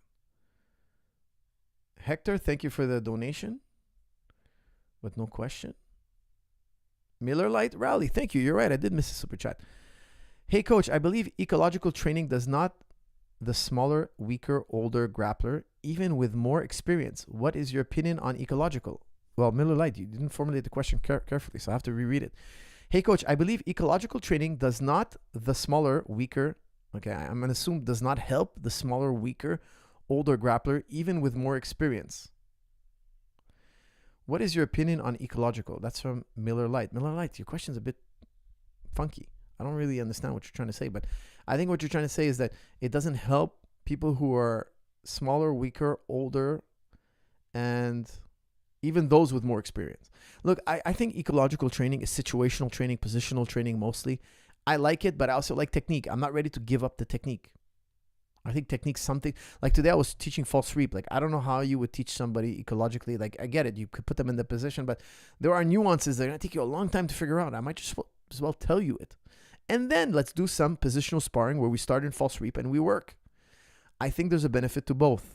Hector, thank you for the donation. But no question. Miller Lite Rally, thank you. You're right. I did miss a super chat. Hey, Coach, I believe ecological training does not the smaller, weaker, older grappler, even with more experience. What is your opinion on ecological? Well, Miller Lite, you didn't formulate the question carefully, so I have to reread it. Hey, Coach, I believe ecological training does not the smaller, weaker, okay, I'm going to assume does not help the smaller, weaker, older grappler, even with more experience. What is your opinion on ecological? That's from Miller Lite. Miller Lite, your question's a bit funky. I don't really understand what you're trying to say, but I think what you're trying to say is that it doesn't help people who are smaller, weaker, older, and even those with more experience. Look, I think ecological training is situational training, positional training mostly. I like it, but I also like technique. I'm not ready to give up the technique. I think technique's something, like today I was teaching false sweep. Like, I don't know how you would teach somebody ecologically. Like, I get it. You could put them in the position, but there are nuances that are going to take you a long time to figure out. I might just as well tell you it. And then let's do some positional sparring where we start in false sweep and we work. I think there's a benefit to both.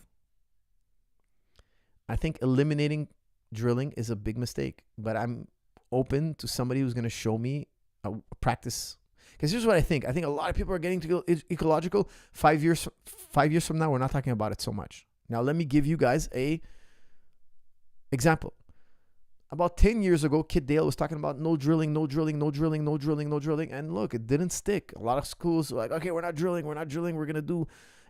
I think eliminating drilling is a big mistake, but I'm open to somebody who's going to show me a practice. Because here's what I think. I think a lot of people are getting to go ecological. 5 years from now, we're not talking about it so much. Now, let me give you guys a example. About 10 years ago, Kid Dale was talking about no drilling, no drilling, no drilling, no drilling, no drilling. And look, it didn't stick. A lot of schools were like, okay, we're not drilling. We're going to do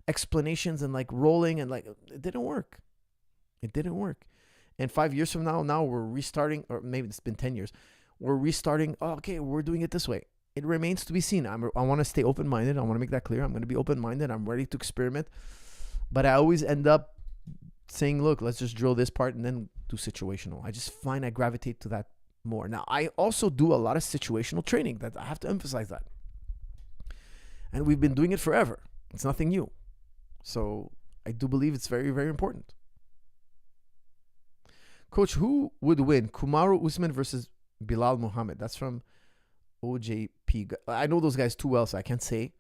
explanations and like rolling. And like, it didn't work. It didn't work. And 5 years from now we're restarting, or maybe it's been 10 years. We're restarting. Oh, okay, we're doing it this way. It remains to be seen. I want to stay open-minded. I want to make that clear. I'm going to be open-minded. I'm ready to experiment. But I always end up saying, look, let's just drill this part and then do situational. I just find I gravitate to that more. Now, I also do a lot of situational training. That I have to emphasize that. And we've been doing it forever. It's nothing new. So I do believe it's very, very important. Coach, who would win? Kamaru Usman versus Bilal Muhammad. That's from OJP. I know those guys too well, so I can't say.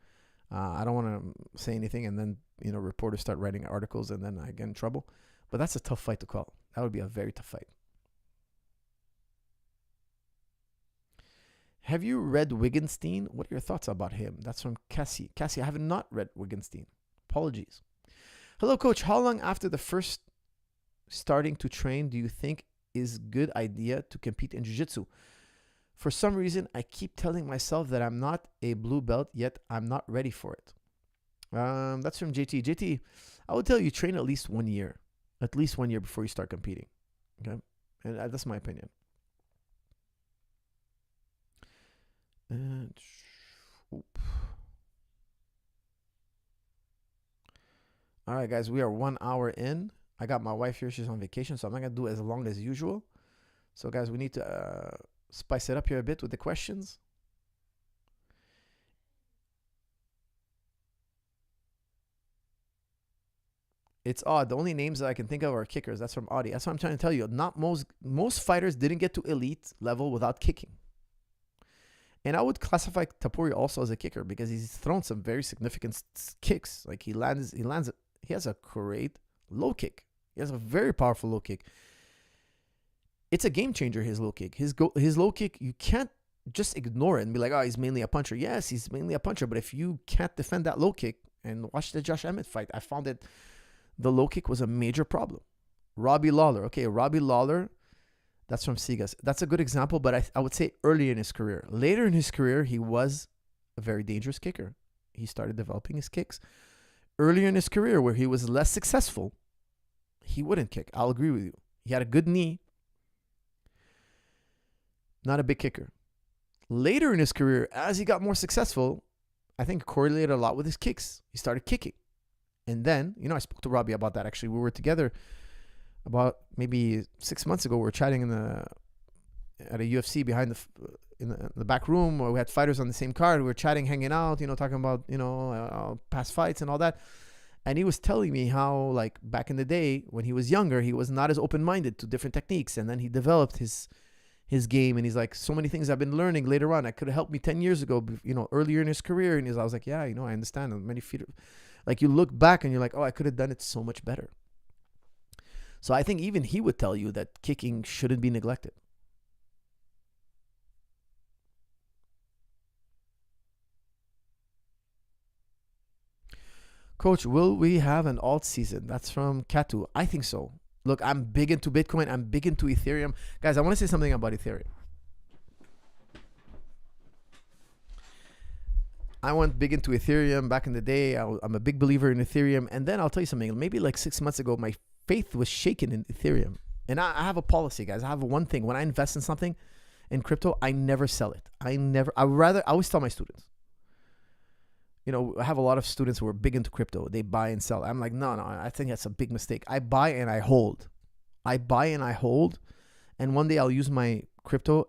I don't want to say anything, and then reporters start writing articles, and then I get in trouble. But that's a tough fight to call. That would be a very tough fight. Have you read Wittgenstein? What are your thoughts about him? That's from Cassie. Cassie, I have not read Wittgenstein. Apologies. Hello, Coach. How long after the first starting to train do you think is good idea to compete in jiu-jitsu? For some reason, I keep telling myself that I'm not a blue belt, yet I'm not ready for it. That's from JT. JT, I would tell you train at least 1 year. At least 1 year before you start competing. Okay? And that's my opinion. All right, guys, we are 1 hour in. I got my wife here. She's on vacation, so I'm not going to do as long as usual. So, guys, we need to spice it up here a bit with the questions. It's odd. The only names that I can think of are kickers. That's from Audi. That's what I'm trying to tell you. Not most fighters didn't get to elite level without kicking. And I would classify Tapuri also as a kicker because he's thrown some very significant kicks. Like he has a great low kick. He has a very powerful low kick. It's a game changer, his low kick. His low kick, you can't just ignore it and be like, oh, he's mainly a puncher. Yes, he's mainly a puncher, but if you can't defend that low kick, and watch the Josh Emmett fight, I found that the low kick was a major problem. Robbie Lawler. Okay, Robbie Lawler, that's from Sigas. That's a good example, but I would say early in his career. Later in his career, he was a very dangerous kicker. He started developing his kicks. Earlier in his career, where he was less successful, he wouldn't kick. I'll agree with you. He had a good knee. Not a big kicker. Later in his career, as he got more successful, I think it correlated a lot with his kicks. He started kicking. And then, I spoke to Robbie about that actually. We were together about maybe 6 months ago. We were chatting at a UFC behind in the back room where we had fighters on the same card. We were chatting, hanging out, talking about, past fights and all that. And he was telling me how, like, back in the day when he was younger, he was not as open-minded to different techniques. And then he developed his his game, and he's like, so many things I've been learning later on that could have helped me 10 years ago, earlier in his career. And I was like, yeah, I understand. Many feet, like you look back and you're like, oh, I could have done it so much better. So I think even he would tell you that kicking shouldn't be neglected. Coach, will we have an alt season? That's from Katu. I think so. Look, I'm big into Bitcoin. I'm big into Ethereum. Guys, I want to say something about Ethereum. I went big into Ethereum back in the day. I'm a big believer in Ethereum. And then I'll tell you something. Maybe like 6 months ago, my faith was shaken in Ethereum. And I have a policy, guys. I have one thing. When I invest in something, in crypto, I never sell it. I always tell my students. I have a lot of students who are big into crypto. They buy and sell. I'm like, no, I think that's a big mistake. I buy and I hold. And one day I'll use my crypto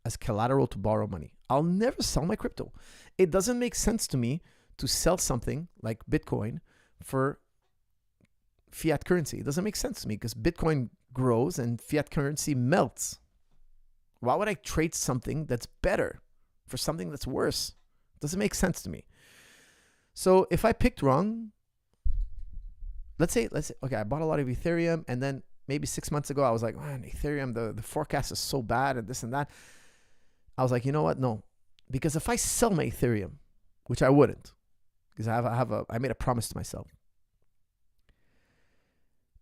as collateral to borrow money. I'll never sell my crypto. It doesn't make sense to me to sell something like Bitcoin for fiat currency. It doesn't make sense to me because Bitcoin grows and fiat currency melts. Why would I trade something that's better for something that's worse? It doesn't make sense to me. So if I picked wrong, let's say, okay, I bought a lot of Ethereum, and then maybe 6 months ago, I was like, man, Ethereum, the forecast is so bad and this and that. I was like, you know what? No, because if I sell my Ethereum, which I wouldn't, because I made a promise to myself.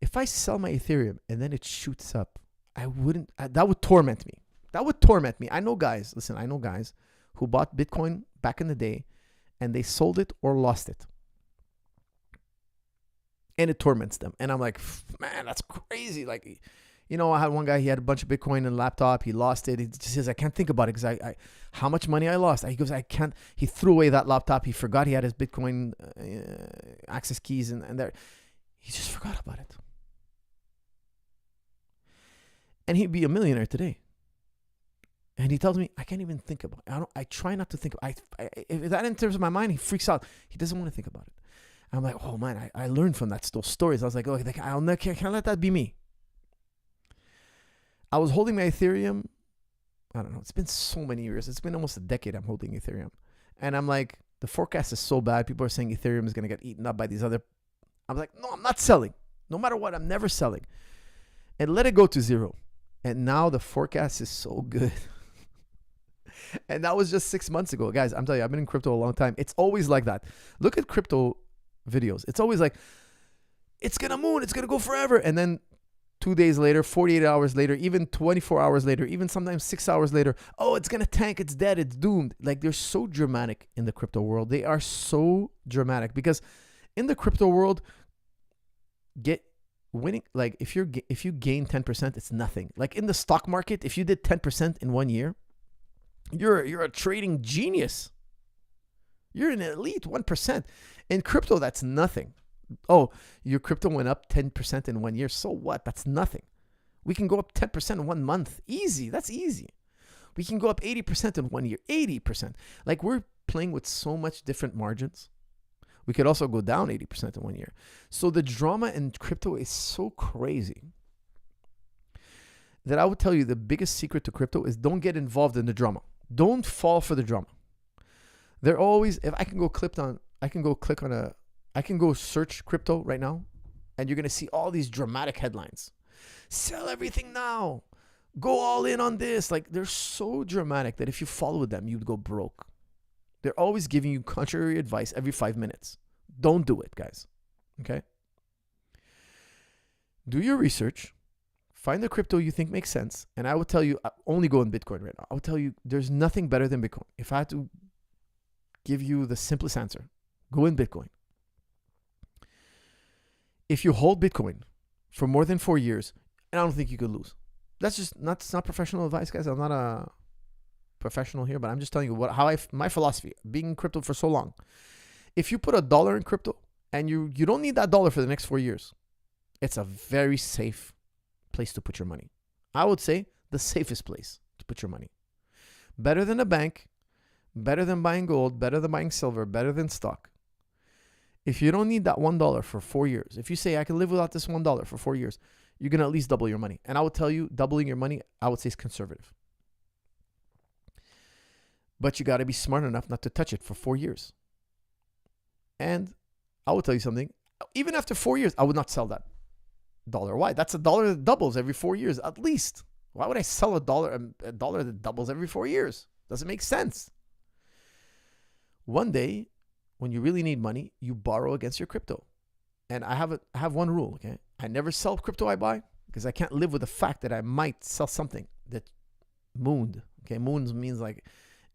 If I sell my Ethereum and then it shoots up, that would torment me. I know guys who bought Bitcoin back in the day, and they sold it or lost it. And it torments them. And I'm like, man, that's crazy. Like, I had one guy, he had a bunch of Bitcoin and a laptop. He lost it. He just says, I can't think about it because how much money I lost. He goes, I can't. He threw away that laptop. He forgot he had his Bitcoin access keys and there. He just forgot about it. And he'd be a millionaire today. And he tells me, I can't even think about it. I try not to think. If that enters my mind, he freaks out. He doesn't want to think about it. I'm like, oh man, I learned from those stories. I was like, oh, can't let that be me. I was holding my Ethereum. I don't know. It's been so many years. It's been almost a decade I'm holding Ethereum. And I'm like, the forecast is so bad. People are saying Ethereum is going to get eaten up by these other. I'm like, no, I'm not selling. No matter what, I'm never selling. And let it go to zero. And now the forecast is so good. And that was just 6 months ago. Guys, I'm telling you, I've been in crypto a long time. It's always like that. Look at crypto videos. It's always like, it's going to moon. It's going to go forever. And then 2 days later, 48 hours later, even 24 hours later, even sometimes 6 hours later, oh, it's going to tank. It's dead. It's doomed. Like, they're so dramatic in the crypto world. They are so dramatic because in the crypto world, winning, like if you gain 10%, it's nothing. Like in the stock market, if you did 10% in 1 year, you're a trading genius. You're an elite 1%. In crypto, that's nothing. Oh, your crypto went up 10% in 1 year. So what? That's nothing. We can go up 10% in 1 month. Easy. That's easy. We can go up 80% in 1 year. 80%. Like, we're playing with so much different margins. We could also go down 80% in 1 year. So the drama in crypto is so crazy that I would tell you the biggest secret to crypto is don't get involved in the drama. Don't fall for the drama. They're always, if I can go I can go search crypto right now, and you're going to see all these dramatic headlines. Sell everything now. Go all in on this. Like, they're so dramatic that if you follow them, you'd go broke. They're always giving you contrary advice every 5 minutes. Don't do it, guys. Okay? Do your research. Find the crypto you think makes sense. And I would tell you, only go in Bitcoin right now. I would tell you, there's nothing better than Bitcoin. If I had to give you the simplest answer, go in Bitcoin. If you hold Bitcoin for more than 4 years, and I don't think you could lose. That's not professional advice, guys. I'm not a professional here, but I'm just telling you my philosophy, being in crypto for so long. If you put $1 in crypto and you don't need that dollar for the next 4 years, it's a very safe place to put your money. I would say the safest place to put your money. Better than a bank, better than buying gold, better than buying silver, better than stock. If you don't need that $1 for 4 years, if you say I can live without this $1 for 4 years, you're going to at least double your money. And I would tell you, doubling your money, I would say is conservative. But you got to be smart enough not to touch it for 4 years. And I will tell you something. Even after 4 years, I would not sell that dollar. Why? That's a dollar that doubles every 4 years at least. Why would I sell a dollar that doubles every 4 years? Doesn't make sense. One day, when you really need money, you borrow against your crypto. And I have one rule, okay? I never sell crypto I buy because I can't live with the fact that I might sell something that mooned. Okay, moons means like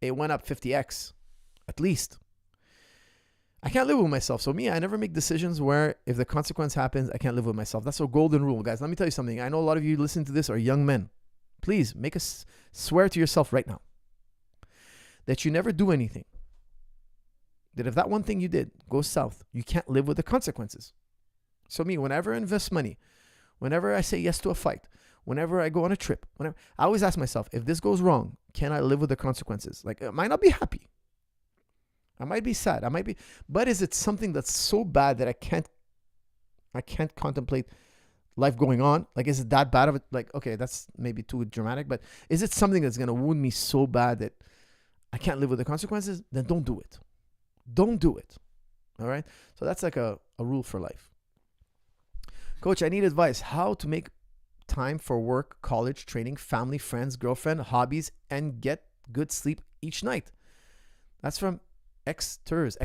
it went up 50x at least. I can't live with myself. So I never make decisions where if the consequence happens, I can't live with myself. That's a golden rule, guys. Let me tell you something. I know a lot of you listening to this are young men. Please make us swear to yourself right now that you never do anything. That if that one thing you did goes south, you can't live with the consequences. So whenever I invest money, whenever I say yes to a fight, whenever I go on a trip, I always ask myself, if this goes wrong, can I live with the consequences? Like, I might not be happy. I might be sad. But is it something that's so bad that I can't contemplate life going on? Like, is it that bad of it? Like, okay, that's maybe too dramatic, but is it something that's going to wound me so bad that I can't live with the consequences? Then don't do it. Don't do it. All right? So that's like a rule for life. Coach, I need advice. How to make time for work, college, training, family, friends, girlfriend, hobbies, and get good sleep each night. That's from Xters.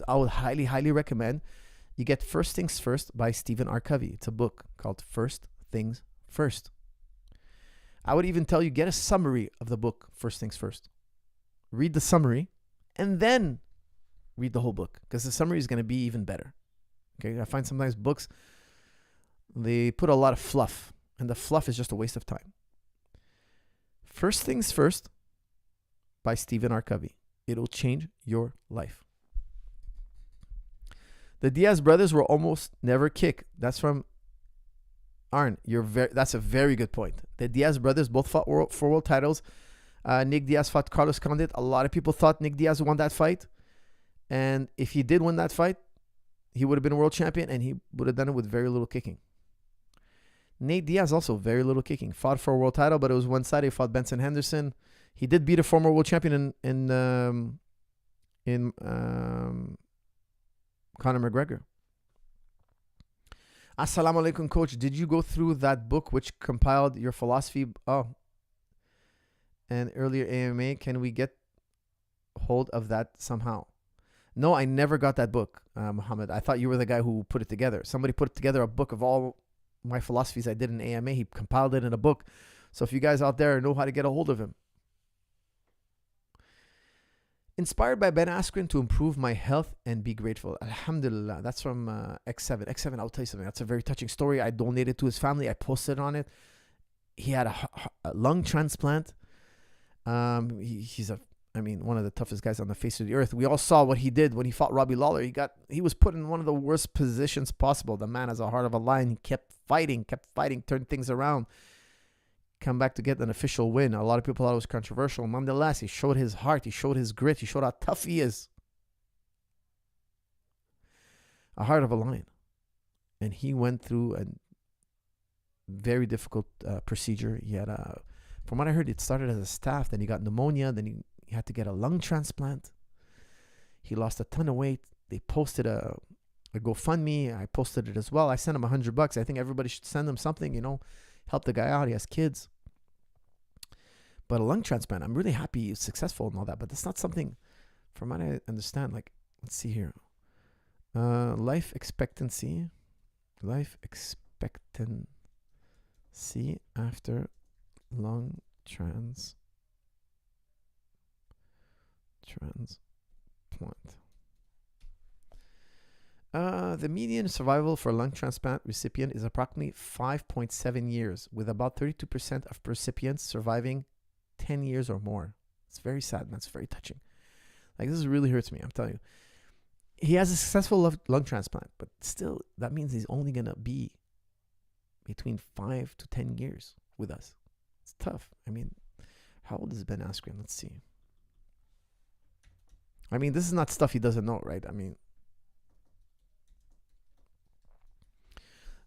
I would highly, highly recommend you get First Things First by Stephen R. Covey. It's a book called First Things First. I would even tell you, get a summary of the book, First Things First. Read the summary and then read the whole book because the summary is going to be even better. Okay, I find sometimes books, they put a lot of fluff, and the fluff is just a waste of time. First Things First by Stephen R. Covey. It'll change your life. The Diaz brothers will almost never kick. That's from Arn. That's a very good point. The Diaz brothers both fought for world titles. Nick Diaz fought Carlos Condit. A lot of people thought Nick Diaz won that fight. And if he did win that fight, he would have been a world champion, and he would have done it with very little kicking. Nate Diaz also very little kicking. Fought for a world title, but it was one-sided. He fought Benson Henderson. He did beat a former world champion in Conor McGregor. Assalamu alaikum, coach. Did you go through that book which compiled your philosophy? And earlier AMA. Can we get hold of that somehow? No, I never got that book, Muhammad. I thought you were the guy who put it together. Somebody put together a book of all my philosophies I did in AMA. He compiled it in a book. So if you guys out there know how to get a hold of him. Inspired by Ben Askren to improve my health and be grateful. Alhamdulillah. That's from X7. X7, I'll tell you something. That's a very touching story. I donated to his family. I posted on it. He had a lung transplant. He's one of the toughest guys on the face of the earth. We all saw what he did when he fought Robbie Lawler. He was put in one of the worst positions possible. The man has a heart of a lion. He kept fighting, turned things around. Come back to get an official win. A lot of people thought it was controversial. Nonetheless, he showed his heart. He showed his grit. He showed how tough he is. A heart of a lion. And he went through a very difficult procedure. He had from what I heard, it started as a staph. Then he got pneumonia. Then he had to get a lung transplant. He lost a ton of weight. They posted a GoFundMe. I posted it as well. I sent him $100. I think everybody should send him something, help the guy out. He has kids. But a lung transplant, I'm really happy he's successful and all that. But that's not something, from what I understand, like, let's see here. Life expectancy after lung transplant. The median survival for a lung transplant recipient is approximately 5.7 years, with about 32% of recipients surviving 10 years or more. It's very sad, and that's very touching. Like, this really hurts me, I'm telling you. He has a successful lung transplant, but still, that means he's only going to be between 5 to 10 years with us. It's tough. How old is Ben Askren? Let's see. This is not stuff he doesn't know, right?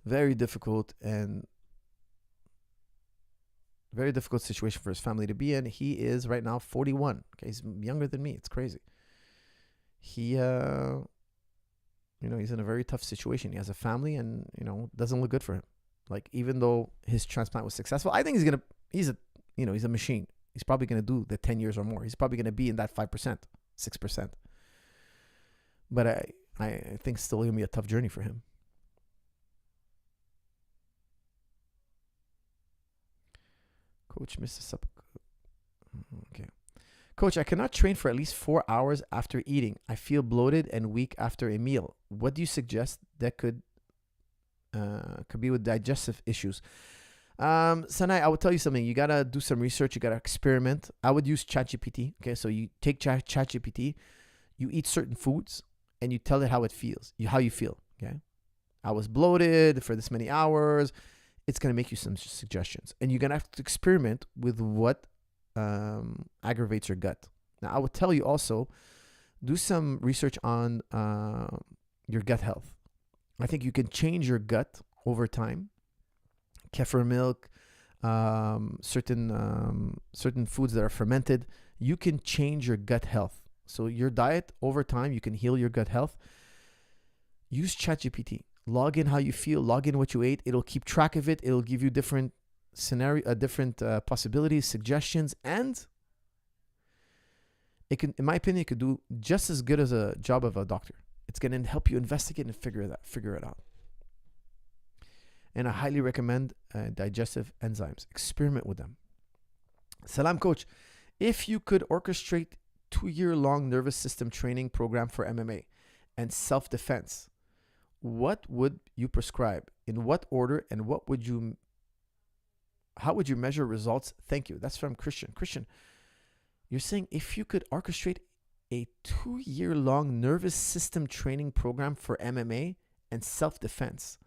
Very difficult and very difficult situation for his family to be in. He is right now 41. Okay, he's younger than me. It's crazy. He, he's in a very tough situation. He has a family, and it doesn't look good for him. Like, even though his transplant was successful, I think he's a machine. He's probably gonna do the 10 years or more. He's probably gonna be in that 5%, 6%. But I think still gonna be a tough journey for him. Coach Mr. Okay. Coach, I cannot train for at least 4 hours after eating. I feel bloated and weak after a meal. What do you suggest that could be with digestive issues? Sanai, I would tell you something. You gotta do some research. You gotta experiment. I would use ChatGPT. Okay, so you take ChatGPT, you eat certain foods, and you tell it how it feels, how you feel. Okay, I was bloated for this many hours. It's gonna make you some suggestions, and you're gonna have to experiment with what aggravates your gut. Now, I would tell you also, do some research on your gut health. I think you can change your gut over time. Kefir milk, certain foods that are fermented, you can change your gut health. So your diet over time, you can heal your gut health. Use ChatGPT. Log in how you feel. Log in what you ate. It'll keep track of it. It'll give you different possibilities, suggestions, and it can, in my opinion, it could do just as good as a job of a doctor. It's going to help you investigate and figure it out. And I highly recommend digestive enzymes. Experiment with them. Salam, Coach. If you could orchestrate 2-year-long nervous system training program for MMA and self-defense, what would you prescribe? In what order? And how would you measure results? Thank you. That's from Christian. Christian, you're saying if you could orchestrate a 2-year-long nervous system training program for MMA and self-defense.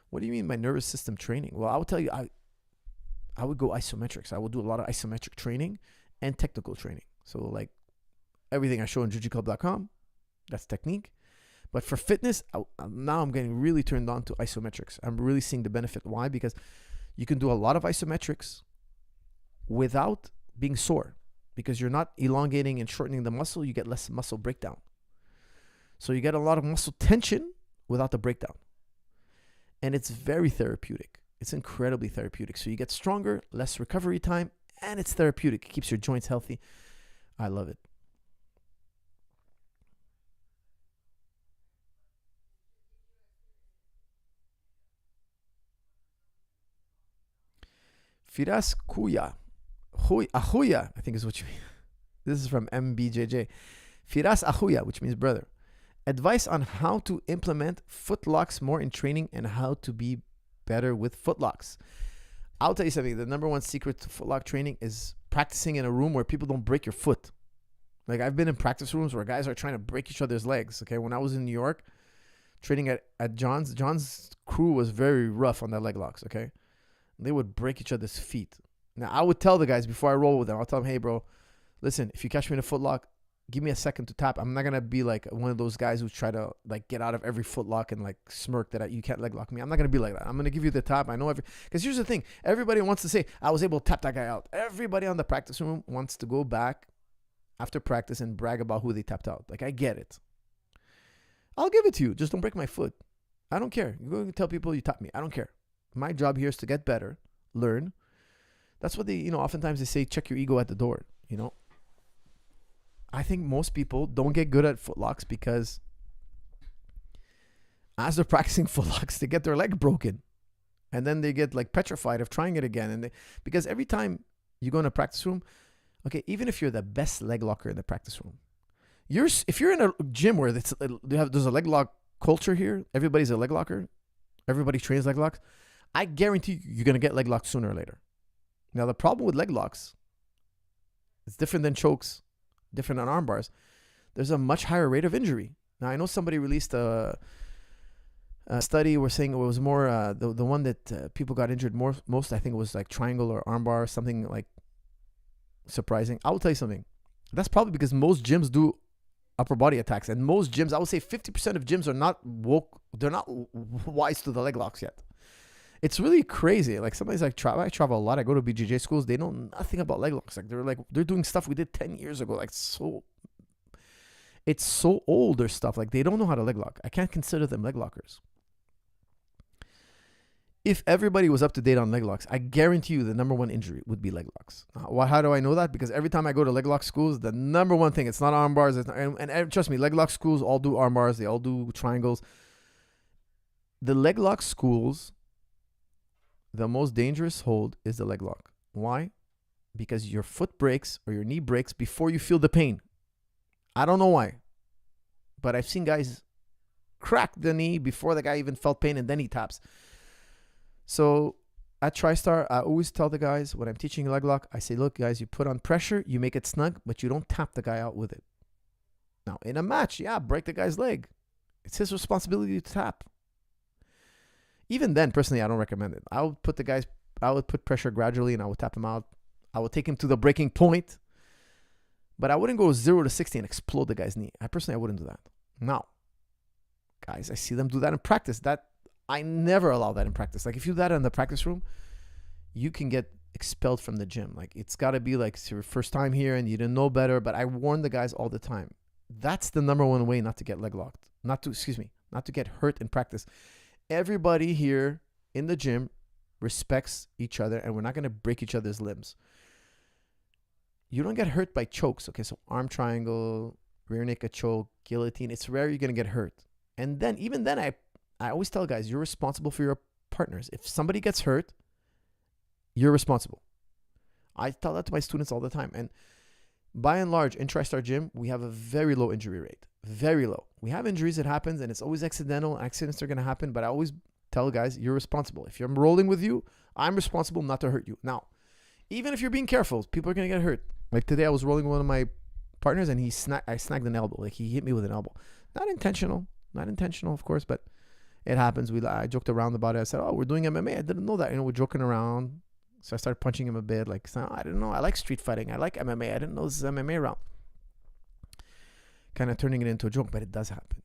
What do you mean by nervous system training? Well, I will tell you, I would go isometrics. I will do a lot of isometric training and technical training. So like everything I show on jujiclub.com, that's technique. But for fitness, now I'm getting really turned on to isometrics. I'm really seeing the benefit. Why? Because you can do a lot of isometrics without being sore, because you're not elongating and shortening the muscle. You get less muscle breakdown. So you get a lot of muscle tension without the breakdown. And it's very therapeutic. It's incredibly therapeutic. So you get stronger, less recovery time, and it's therapeutic. It keeps your joints healthy. I love it. Firas Kuya. Ahuya, I think is what you mean. This is from MBJJ. Firas Ahuya, which means brother. Advice on how to implement footlocks more in training and how to be better with footlocks. I'll tell you something. The number one secret to footlock training is practicing in a room where people don't break your foot. Like, I've been in practice rooms where guys are trying to break each other's legs. Okay, when I was in New York training at John's crew was very rough on their leg locks. Okay, they would break each other's feet. Now, I would tell the guys before I roll with them, I'll tell them, hey, bro, listen, if you catch me in a footlock, give me a second to tap. I'm not going to be like one of those guys who try to like get out of every footlock and like smirk that you can't leg lock me. I'm not going to be like that. I'm going to give you the tap. I know because here's the thing. Everybody wants to say, I was able to tap that guy out. Everybody on the practice room wants to go back after practice and brag about who they tapped out. Like, I get it. I'll give it to you. Just don't break my foot. I don't care. You go and tell people you tapped me. I don't care. My job here is to get better, learn. That's what they, oftentimes they say, check your ego at the door, I think most people don't get good at footlocks because as they're practicing footlocks, they get their leg broken. And then they get like petrified of trying it again. And because every time you go in a practice room, okay, even if you're the best leg locker in the practice room, if you're in a gym where there's a leg lock culture here, everybody's a leg locker, everybody trains leg locks, I guarantee you're going to get leg locked sooner or later. Now, the problem with leg locks, it's different than chokes, different than arm bars. There's a much higher rate of injury. Now, I know somebody released a study where saying it was more, the one that people got injured most, I think, was like triangle or arm bar, something like surprising. I will tell you something. That's probably because most gyms do upper body attacks. And most gyms, I would say 50% of gyms are not woke. They're not wise to the leg locks yet. It's really crazy. Like sometimes I travel a lot. I go to BJJ schools. They know nothing about leg locks. They're doing stuff we did 10 years ago. It's so old, their stuff. Like they don't know how to leg lock. I can't consider them leg lockers. If everybody was up to date on leg locks, I guarantee you the number one injury would be leg locks. How do I know that? Because every time I go to leg lock schools, the number one thing, it's not arm bars. And trust me, leg lock schools all do arm bars. They all do triangles. The leg lock schools, the most dangerous hold is the leg lock. Why? Because your foot breaks or your knee breaks before you feel the pain. I don't know why. But I've seen guys crack the knee before the guy even felt pain and then he taps. So at TriStar, I always tell the guys when I'm teaching leg lock, I say, look, guys, you put on pressure, you make it snug, but you don't tap the guy out with it. Now, in a match, break the guy's leg. It's his responsibility to tap. Even then, personally, I don't recommend it. I would put pressure gradually and I would tap him out. I would take him to the breaking point, but I wouldn't go 0 to 60 and explode the guy's knee. I wouldn't do that. Now, guys, I see them do that in practice. I never allow that in practice. Like if you do that in the practice room, you can get expelled from the gym. Like it's got to be like it's your first time here and you didn't know better. But I warn the guys all the time. That's the number one way not to get leg locked. Not to get hurt in practice. Everybody here in the gym respects each other and we're not going to break each other's limbs. You don't get hurt by chokes. Okay, so arm triangle, rear naked choke, guillotine. It's rare you're going to get hurt. And then, even then, I always tell guys, you're responsible for your partners. If somebody gets hurt, you're responsible. I tell that to my students all the time. And by and large, in TriStar Gym, we have a very low injury rate. Very low. We have injuries, it happens, and it's always accidental. Accidents are going to happen, but I always tell guys, you're responsible. If I'm rolling with you, I'm responsible not to hurt you. Now, even if you're being careful, people are going to get hurt. Like today, I was rolling with one of my partners, and I snagged an elbow. Like he hit me with an elbow. Not intentional, of course, but it happens. I joked around about it. I said, oh, we're doing MMA. I didn't know that. We're joking around. So I started punching him a bit. Like, I didn't know. I like street fighting. I like MMA. I didn't know this is MMA round. Kind of turning it into a joke, but it does happen.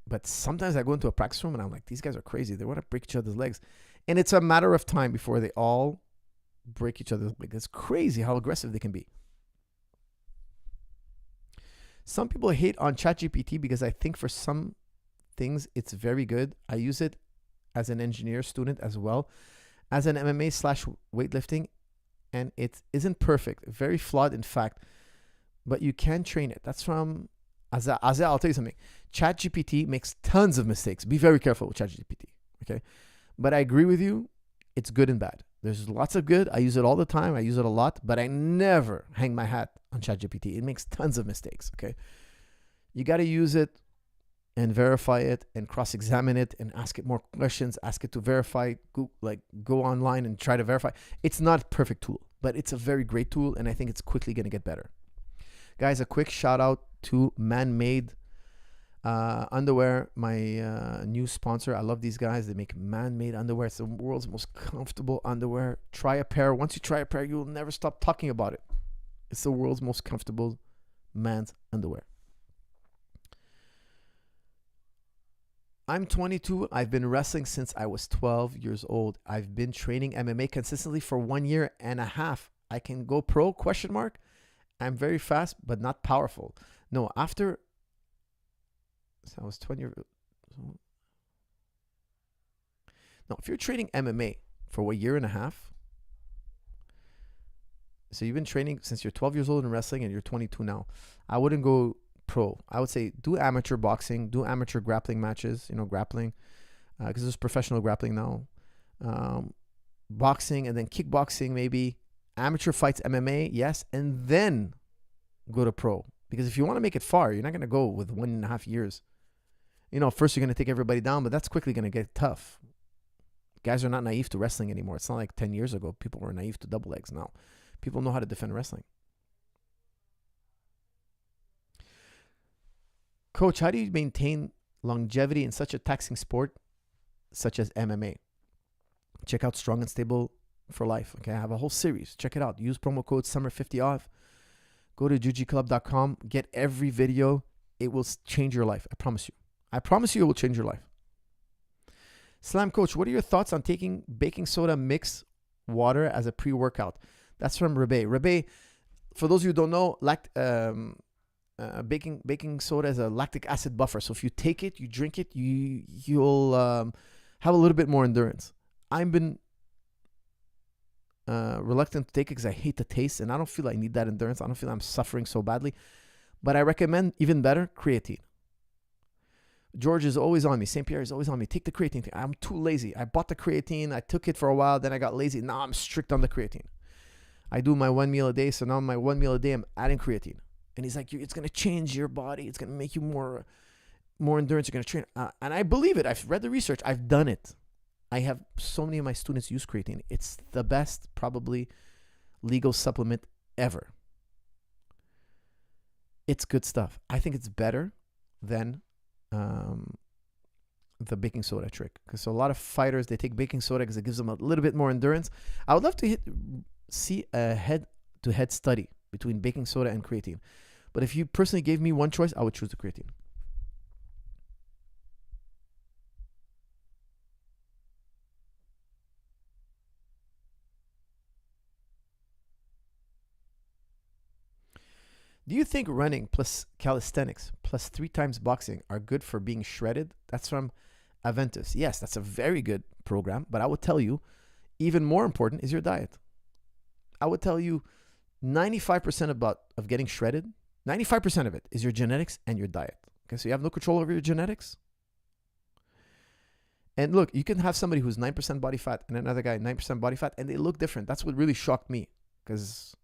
But sometimes I go into a practice room and I'm like, these guys are crazy. They want to break each other's legs. And it's a matter of time before they all break each other's legs. It's crazy how aggressive they can be. Some people hate on ChatGPT because I think for some things it's very good. I use it as an engineer student as well as an MMA/weightlifting, and it isn't perfect, very flawed in fact, but you can train it. That's from Azza. I'll tell you something. ChatGPT makes tons of mistakes. Be very careful with ChatGPT, okay? But I agree with you. It's good and bad. There's lots of good. I use it all the time. I use it a lot, but I never hang my hat on ChatGPT. It makes tons of mistakes, okay? You got to use it and verify it and cross-examine it and ask it more questions, ask it to verify, go online and try to verify. It's not a perfect tool, but it's a very great tool, and I think it's quickly going to get better. Guys, a quick shout out to Man-Made underwear, my new sponsor. I love these guys. They make Man-Made underwear. It's the world's most comfortable underwear. Try a pair. Once you try a pair, you'll never stop talking about it. It's the world's most comfortable man's underwear. I'm 22. I've been wrestling since I was 12 years old. I've been training MMA consistently for 1.5 years. I can go pro, ? I'm very fast, but not powerful. No, after... So I was 20 years old. No, if you're training MMA for 1.5 years, so you've been training since you're 12 years old in wrestling and you're 22 now, I wouldn't go pro. I would say do amateur boxing, do amateur grappling matches, grappling, because there's professional grappling now. Boxing and then kickboxing maybe. Amateur fights, MMA, yes, and then go to pro. Because if you want to make it far, you're not going to go with 1.5 years. First you're going to take everybody down, but that's quickly going to get tough. Guys are not naive to wrestling anymore. It's not like 10 years ago. People were naive to double legs. Now, people know how to defend wrestling. Coach, how do you maintain longevity in such a taxing sport such as MMA? Check out Strong and Stable for Life. Okay, I have a whole series. Check it out. Use promo code SUMMER50 off. Go to jujiclub.com. Get every video. It will change your life. I promise you. I promise you it will change your life. Slam Coach, what are your thoughts on taking baking soda mix water as a pre-workout? That's from Rebe. Rebe, for those of you who don't know, baking soda is a lactic acid buffer. So if you take it, you drink it, you'll have a little bit more endurance. I've been reluctant to take it because I hate the taste, and I don't feel I need that endurance. I don't feel I'm suffering so badly. But I recommend, even better, creatine. George is always on me. St. Pierre is always on me. Take the creatine. I'm too lazy. I bought the creatine. I took it for a while. Then I got lazy. Now I'm strict on the creatine. I do my 1 meal a day. So now my 1 meal a day, I'm adding creatine. And he's like, it's going to change your body. It's going to make you more endurance. You're going to train. And I believe it. I've read the research. I've done it. I have so many of my students use creatine. It's the best, probably, legal supplement ever. It's good stuff. I think it's better than the baking soda trick, because a lot of fighters, they take baking soda because it gives them a little bit more endurance. I would love to see a head-to-head study between baking soda and creatine, but if you personally gave me one choice, I would choose the creatine. Do you think running plus calisthenics plus 3 times boxing are good for being shredded? That's from Aventus. Yes, that's a very good program, but I would tell you, even more important is your diet. I would tell you 95% of getting shredded, 95% of it is your genetics and your diet. Okay, so you have no control over your genetics. And look, you can have somebody who's 9% body fat and another guy 9% body fat, and they look different. That's what really shocked me, because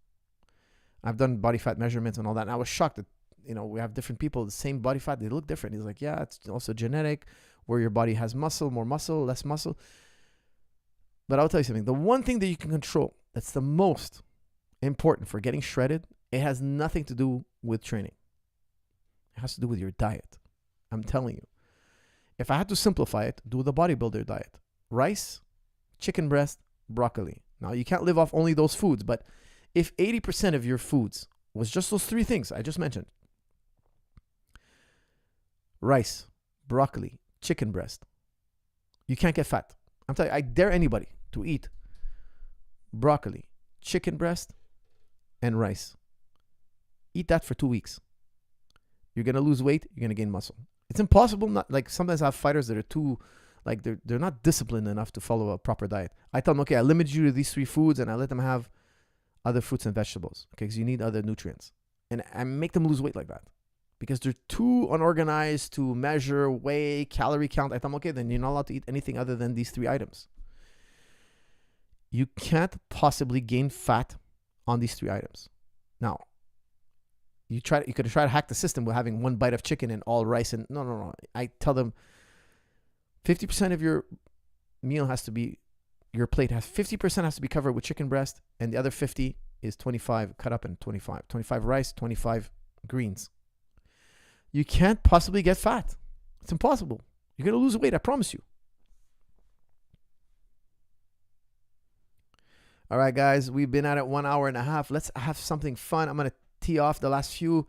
I've done body fat measurements and all that, and I was shocked that, we have different people, the same body fat, they look different. He's like, yeah, it's also genetic, where your body has muscle, more muscle, less muscle. But I'll tell you something. The one thing that you can control, that's the most important for getting shredded, it has nothing to do with training. It has to do with your diet. I'm telling you. If I had to simplify it, do the bodybuilder diet. Rice, chicken breast, broccoli. Now, you can't live off only those foods, but if 80% of your foods was just those 3 things I just mentioned, rice, broccoli, chicken breast, you can't get fat. I'm telling you, I dare anybody to eat broccoli, chicken breast, and rice. Eat that for 2 weeks. You're going to lose weight. You're going to gain muscle. It's impossible. Not like sometimes I have fighters that are too, like they're not disciplined enough to follow a proper diet. I tell them, okay, I limit you to these 3 foods, and I let them have other fruits and vegetables, okay, because you need other nutrients. And I make them lose weight like that because they're too unorganized to measure, weigh, calorie count. I tell them, okay, then you're not allowed to eat anything other than these 3 items. You can't possibly gain fat on these 3 items. Now, you could try to hack the system with having 1 bite of chicken and all rice. And no. I tell them 50% of your meal has to be, your plate has 50% has to be covered with chicken breast, and the other 50 is 25 cut up in 25 rice, 25 greens. You can't possibly get fat. It's impossible. You're going to lose weight, I promise you. All right, guys, we've been at it 1 hour and a half. Let's have something fun. I'm going to tee off the last few.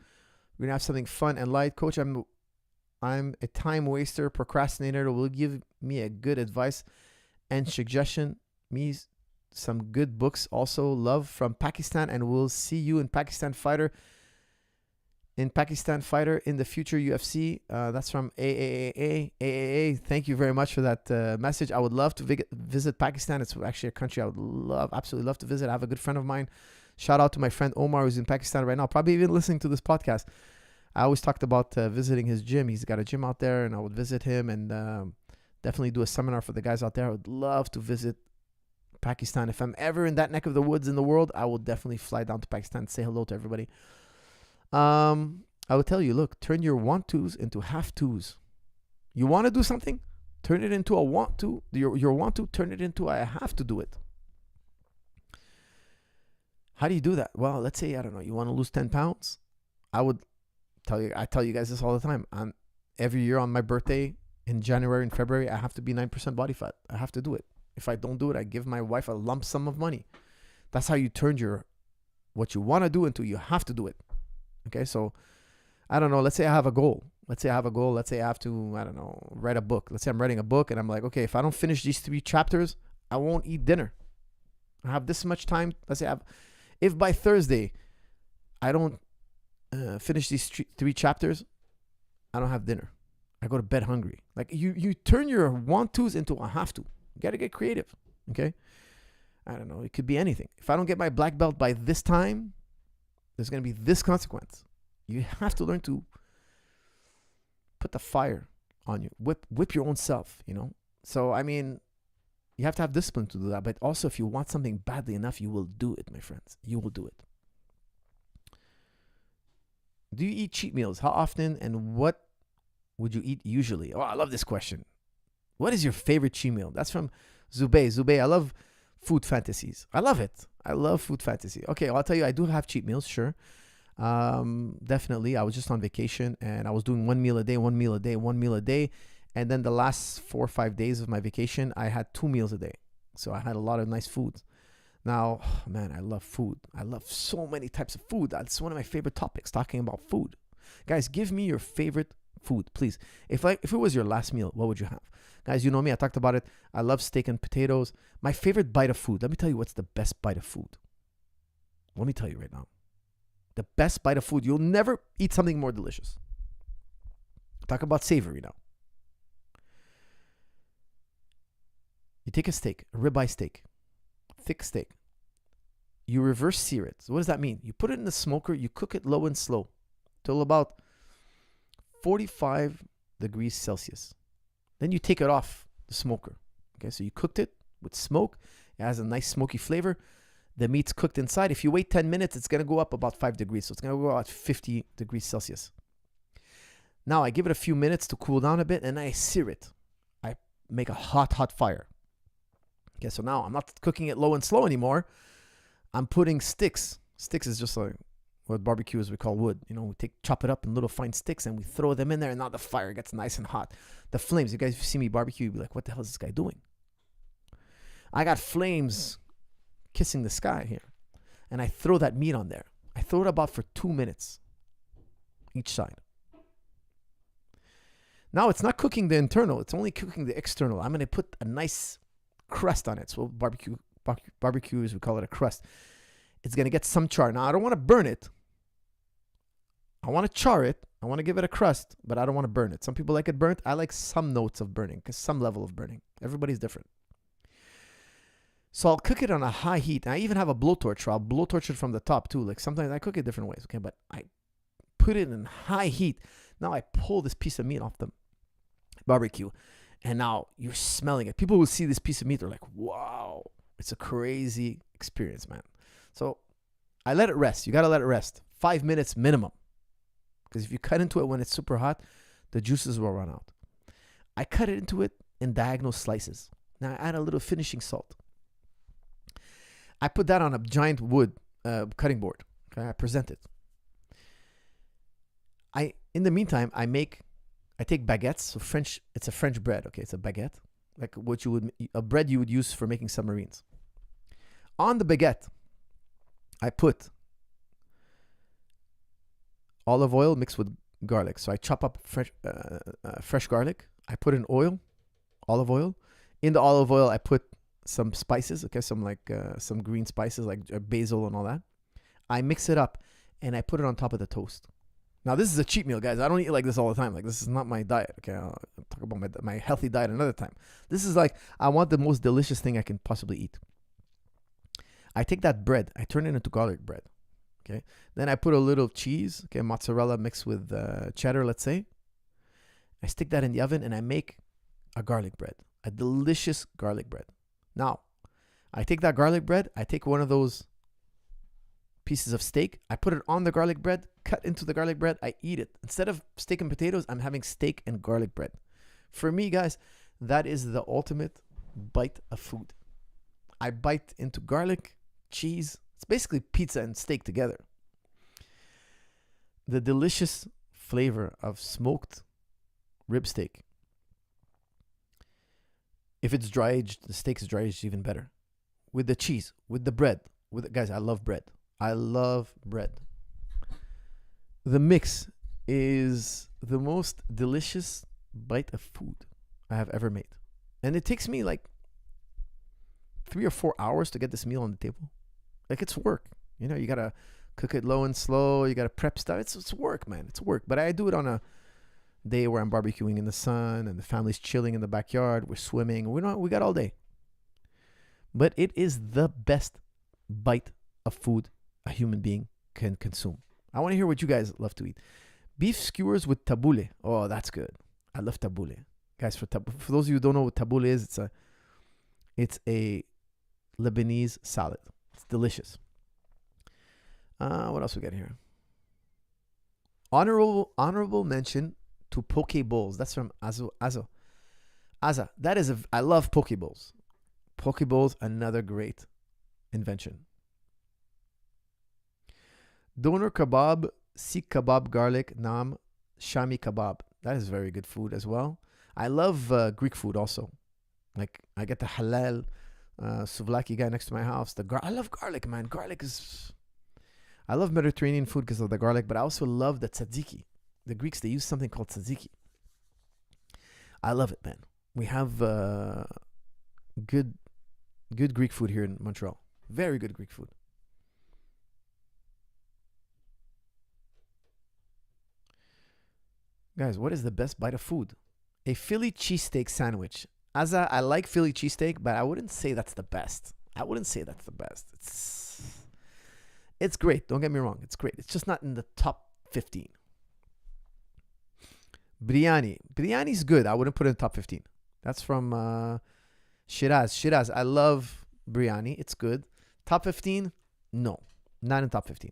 We're going to have something fun and light. Coach, I'm a time waster, procrastinator that will give me a good advice and suggestion. Me some good books also. Love from Pakistan, and we'll see you in Pakistan Fighter in the future UFC. That's from AAA. Thank you very much for that message. I would love to visit Pakistan. It's actually a country I would absolutely love to visit. I have a good friend of mine. Shout out to my friend Omar, who's in Pakistan right now, probably even listening to this podcast. I always talked about visiting his gym. He's got a gym out there, and I would visit him and definitely do a seminar for the guys out there. I would love to visit Pakistan. If I'm ever in that neck of the woods in the world, I will definitely fly down to Pakistan and say hello to everybody. I would tell you, look, turn your want-tos into have-tos. You want to do something? Turn it into a want-to. Your want-to, turn it into a have to do it. How do you do that? Well, let's say, I don't know, you want to lose 10 pounds. I tell you guys this all the time. Every year on my birthday in January and February, I have to be 9% body fat. I have to do it. If I don't do it, I give my wife a lump sum of money. That's how you turn what you want to do into you have to do it. Okay, so I don't know. Let's say I have a goal. Let's say I have a goal. Let's say I have to, I don't know, write a book. Let's say I'm writing a book and I'm like, okay, if I don't finish these 3 chapters, I won't eat dinner. I have this much time. Let's say if by Thursday I don't finish these 3 chapters, I don't have dinner. I go to bed hungry. Like you turn your want tos into a have to. You got to get creative. Okay. I don't know. It could be anything. If I don't get my black belt by this time, there's going to be this consequence. You have to learn to put the fire on you. Whip your own self, you know? So, I mean, you have to have discipline to do that. But also, if you want something badly enough, you will do it, my friends. You will do it. Do you eat cheat meals? How often and what would you eat usually? Oh, I love this question. What is your favorite cheat meal? That's from Zubey. Zubey, I love food fantasies. I love it. I love food fantasy. Okay, I'll tell you, I do have cheat meals, sure. Definitely. I was just on vacation and I was doing 1 meal a day, 1 meal a day, 1 meal a day. And then the last 4 or 5 days of my vacation, I had 2 meals a day. So I had a lot of nice foods. Now, man, I love food. I love so many types of food. That's one of my favorite topics, talking about food. Guys, give me your favorite food, please. If it was your last meal, what would you have? Guys, you know me. I talked about it. I love steak and potatoes. My favorite bite of food. Let me tell you what's the best bite of food. Let me tell you right now. The best bite of food. You'll never eat something more delicious. Talk about savory now. You take a steak, a ribeye steak, thick steak. You reverse sear it. So what does that mean? You put it in the smoker. You cook it low and slow till about 45 degrees Celsius. Then you take it off the smoker. Okay, so you cooked it with smoke. It has a nice smoky flavor. The meat's cooked inside. If you wait 10 minutes, it's going to go up about 5 degrees. So it's going to go about 50 degrees Celsius. Now I give it a few minutes to cool down a bit and I sear it. I make a hot fire. Okay, so now I'm not cooking it low and slow anymore. I'm putting sticks. Sticks is just like what barbecues we call wood. You know, we chop it up in little fine sticks and we throw them in there and now the fire gets nice and hot. The flames, you guys see me barbecue, you'll be like, what the hell is this guy doing? I got flames kissing the sky here. And I throw that meat on there. I throw it about for 2 minutes each side. Now it's not cooking the internal, it's only cooking the external. I'm going to put a nice crust on it. So barbecues, we call it a crust. It's going to get some char. Now I don't want to burn it. I want to char it. I want to give it a crust, but I don't want to burn it. Some people like it burnt. I like some notes of burning, because some level of burning. Everybody's different. So I'll cook it on a high heat. And I even have a blowtorch. So I'll blowtorch it from the top too. Like sometimes I cook it different ways. Okay, but I put it in high heat. Now I pull this piece of meat off the barbecue, and now you're smelling it. People will see this piece of meat. They're like, "Wow, it's a crazy experience, man." So I let it rest. You got to let it rest. 5 minutes minimum. Because if you cut into it when it's super hot, the juices will run out. I cut it into it in diagonal slices. Now I add a little finishing salt. I put that on a giant wood cutting board. Okay, I present it. In the meantime, I take baguettes. So French, it's a French bread. Okay, it's a baguette, like a bread you would use for making submarines. On the baguette, I put olive oil mixed with garlic. So I chop up fresh garlic. I put in olive oil. In the olive oil, I put some spices. Okay, some green spices like basil and all that. I mix it up and I put it on top of the toast. Now this is a cheat meal, guys. I don't eat like this all the time. Like this is not my diet. Okay, I'll talk about my healthy diet another time. This is like I want the most delicious thing I can possibly eat. I take that bread, I turn it into garlic bread. Okay, then I put a little cheese, okay, mozzarella mixed with cheddar, let's say. I stick that in the oven and I make a garlic bread, a delicious garlic bread. Now, I take that garlic bread, I take one of those pieces of steak, I put it on the garlic bread, cut into the garlic bread, I eat it. Instead of steak and potatoes, I'm having steak and garlic bread. For me, guys, that is the ultimate bite of food. I bite into garlic, cheese. It's basically pizza and steak together. The delicious flavor of smoked rib steak. If it's dry aged, the steak is dry aged, even better. With the cheese, with the bread. Guys, I love bread. I love bread. The mix is the most delicious bite of food I have ever made. And it takes me like 3 or 4 hours to get this meal on the table. Like, it's work. You know, you got to cook it low and slow. You got to prep stuff. It's work, man. It's work. But I do it on a day where I'm barbecuing in the sun and the family's chilling in the backyard. We're swimming. We got all day. But it is the best bite of food a human being can consume. I want to hear what you guys love to eat. Beef skewers with tabbouleh. Oh, that's good. I love tabbouleh. Guys, for those of you who don't know what tabbouleh is, it's a Lebanese salad. It's delicious. What else we got here? Honorable mention to poke bowls. That's from Aza. That is I love poke bowls. Poke bowls, another great invention. Doner kebab, Sikh kebab, garlic, naam, shami kebab. That is very good food as well. I love Greek food also. Like, I get the halal souvlaki guy next to my house. I love garlic, man. Garlic is... I love Mediterranean food because of the garlic, but I also love the tzatziki. The Greeks, they use something called tzatziki. I love it, man. We have good Greek food here in Montreal. Very good Greek food. Guys, what is the best bite of food? A Philly cheesesteak sandwich. I like Philly cheesesteak, but I wouldn't say that's the best. It's great. Don't get me wrong. It's great. It's just not in the top 15. Biryani. Biryani's good. I wouldn't put it in the top 15. That's from Shiraz. I love biryani. It's good. Top 15? No. Not in top 15.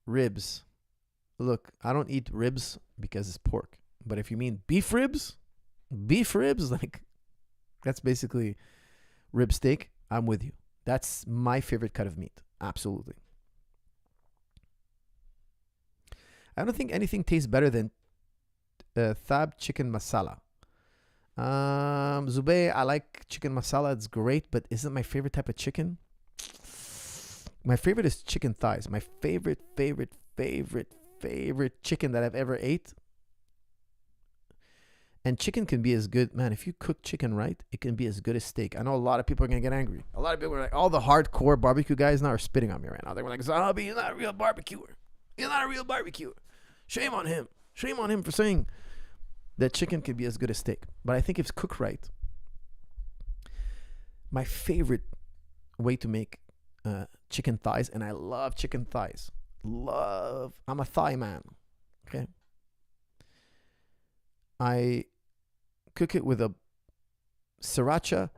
Ribs. Look, I don't eat ribs because it's pork. But if you mean beef ribs, like, that's basically rib steak. I'm with you. That's my favorite cut of meat. Absolutely. I don't think anything tastes better than Thab chicken masala. Zubay, I like chicken masala. It's great, but isn't my favorite type of chicken? My favorite is chicken thighs. My favorite chicken that I've ever ate. And chicken can be as good, man, if you cook chicken right, it can be as good as steak. I know a lot of people are going to get angry. A lot of people are like, all the hardcore barbecue guys now are spitting on me right now. They're like, Zahabi, you're not a real barbecuer. Shame on him. Shame on him for saying that chicken can be as good as steak. But I think if it's cooked right, my favorite way to make chicken thighs, and I love chicken thighs. I'm a thigh man. Okay. I cook it with a sriracha,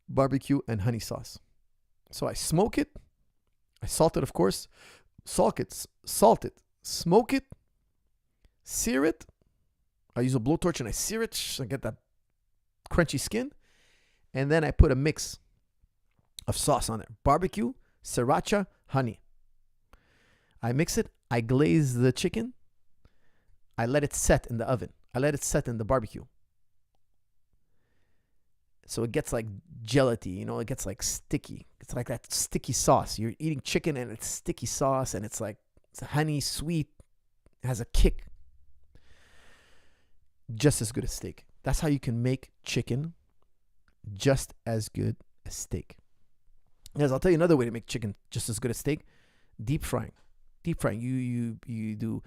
barbecue, and honey sauce. So I smoke it. I salt it, of course. Salt it, smoke it, sear it. I use a blowtorch and I sear it. I get that crunchy skin. And then I put a mix of sauce on it. Barbecue, sriracha, honey. I mix it. I glaze the chicken. I let it set in the oven. I let it set in the barbecue. So it gets like gelatin, you know, it gets like sticky. It's like that sticky sauce. You're eating chicken and it's sticky sauce and it's like it's honey, sweet. It has a kick. Just as good as steak. That's how you can make chicken just as good as steak. Yes, I'll tell you another way to make chicken just as good as steak. Deep frying. Deep frying. You do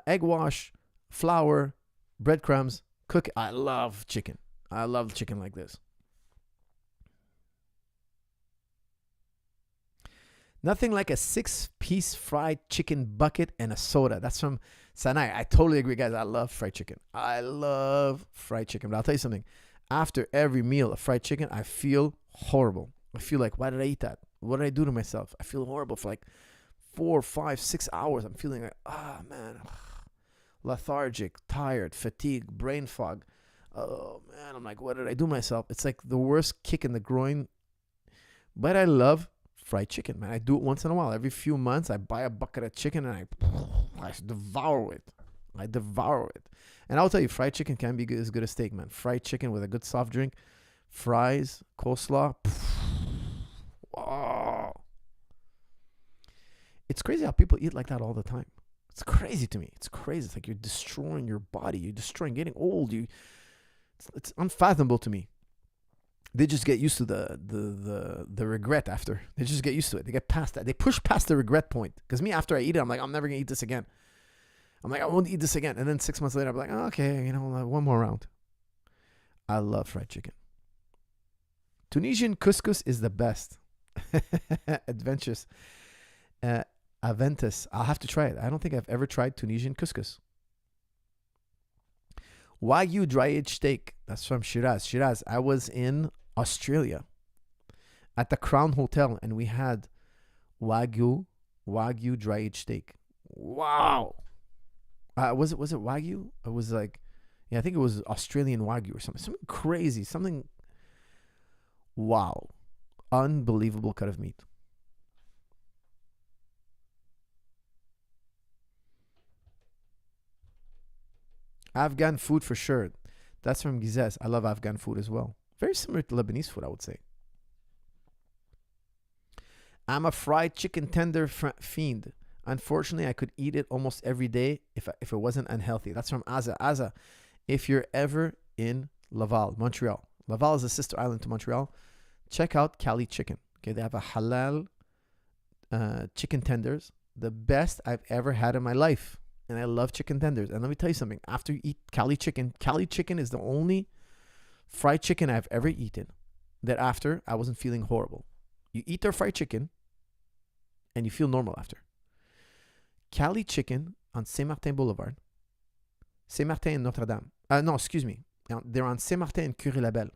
egg wash, flour, breadcrumbs, cook. I love chicken. I love chicken like this. Nothing like a 6-piece fried chicken bucket and a soda. That's from Sanai. I totally agree, guys. I love fried chicken. But I'll tell you something. After every meal of fried chicken, I feel horrible. I feel like, why did I eat that? What did I do to myself? I feel horrible for like 4, 5, 6 hours. I'm feeling like, man, lethargic, tired, fatigued, brain fog. Oh, man. I'm like, what did I do to myself? It's like the worst kick in the groin. But I love fried chicken, man. I do it once in a while. Every few months, I buy a bucket of chicken and I devour it. I devour it. And I'll tell you, fried chicken can be good, as good as steak, man. Fried chicken with a good soft drink, fries, coleslaw. Wow. It's crazy how people eat like that all the time. It's crazy to me. It's crazy. It's like you're destroying your body. You're destroying, getting old. It's unfathomable to me. They just get used to the regret after. They just get used to it. They get past that. They push past the regret point. Because me, after I eat it, I'm like, I'm never going to eat this again. I'm like, I won't eat this again. And then 6 months later, I'm like, oh, okay, one more round. I love fried chicken. Tunisian couscous is the best. Adventurous. Aventus. I'll have to try it. I don't think I've ever tried Tunisian couscous. Wagyu dry-aged steak. That's from Shiraz. Shiraz. I was in Australia at the Crown Hotel, and we had Wagyu dry-aged steak. Wow. Was it Wagyu? It was like, yeah, I think it was Australian Wagyu or something crazy, something. Wow, unbelievable cut of meat. Afghan food for sure. That's from Gizes. I love Afghan food as well. Very similar to Lebanese food, I would say. I'm a fried chicken tender fiend. Unfortunately, I could eat it almost every day if it wasn't unhealthy. That's from Aza. Aza, if you're ever in Laval, Montreal. Laval is a sister island to Montreal. Check out Cali Chicken. Okay, they have a halal chicken tenders. The best I've ever had in my life. And I love chicken tenders. And let me tell you something. After you eat Cali Chicken is the only fried chicken I've ever eaten that after I wasn't feeling horrible. You eat their fried chicken and you feel normal after. Cali Chicken on Saint-Martin Boulevard. Saint-Martin and Notre-Dame. No, excuse me. They're on Saint-Martin and Curie-Labelle.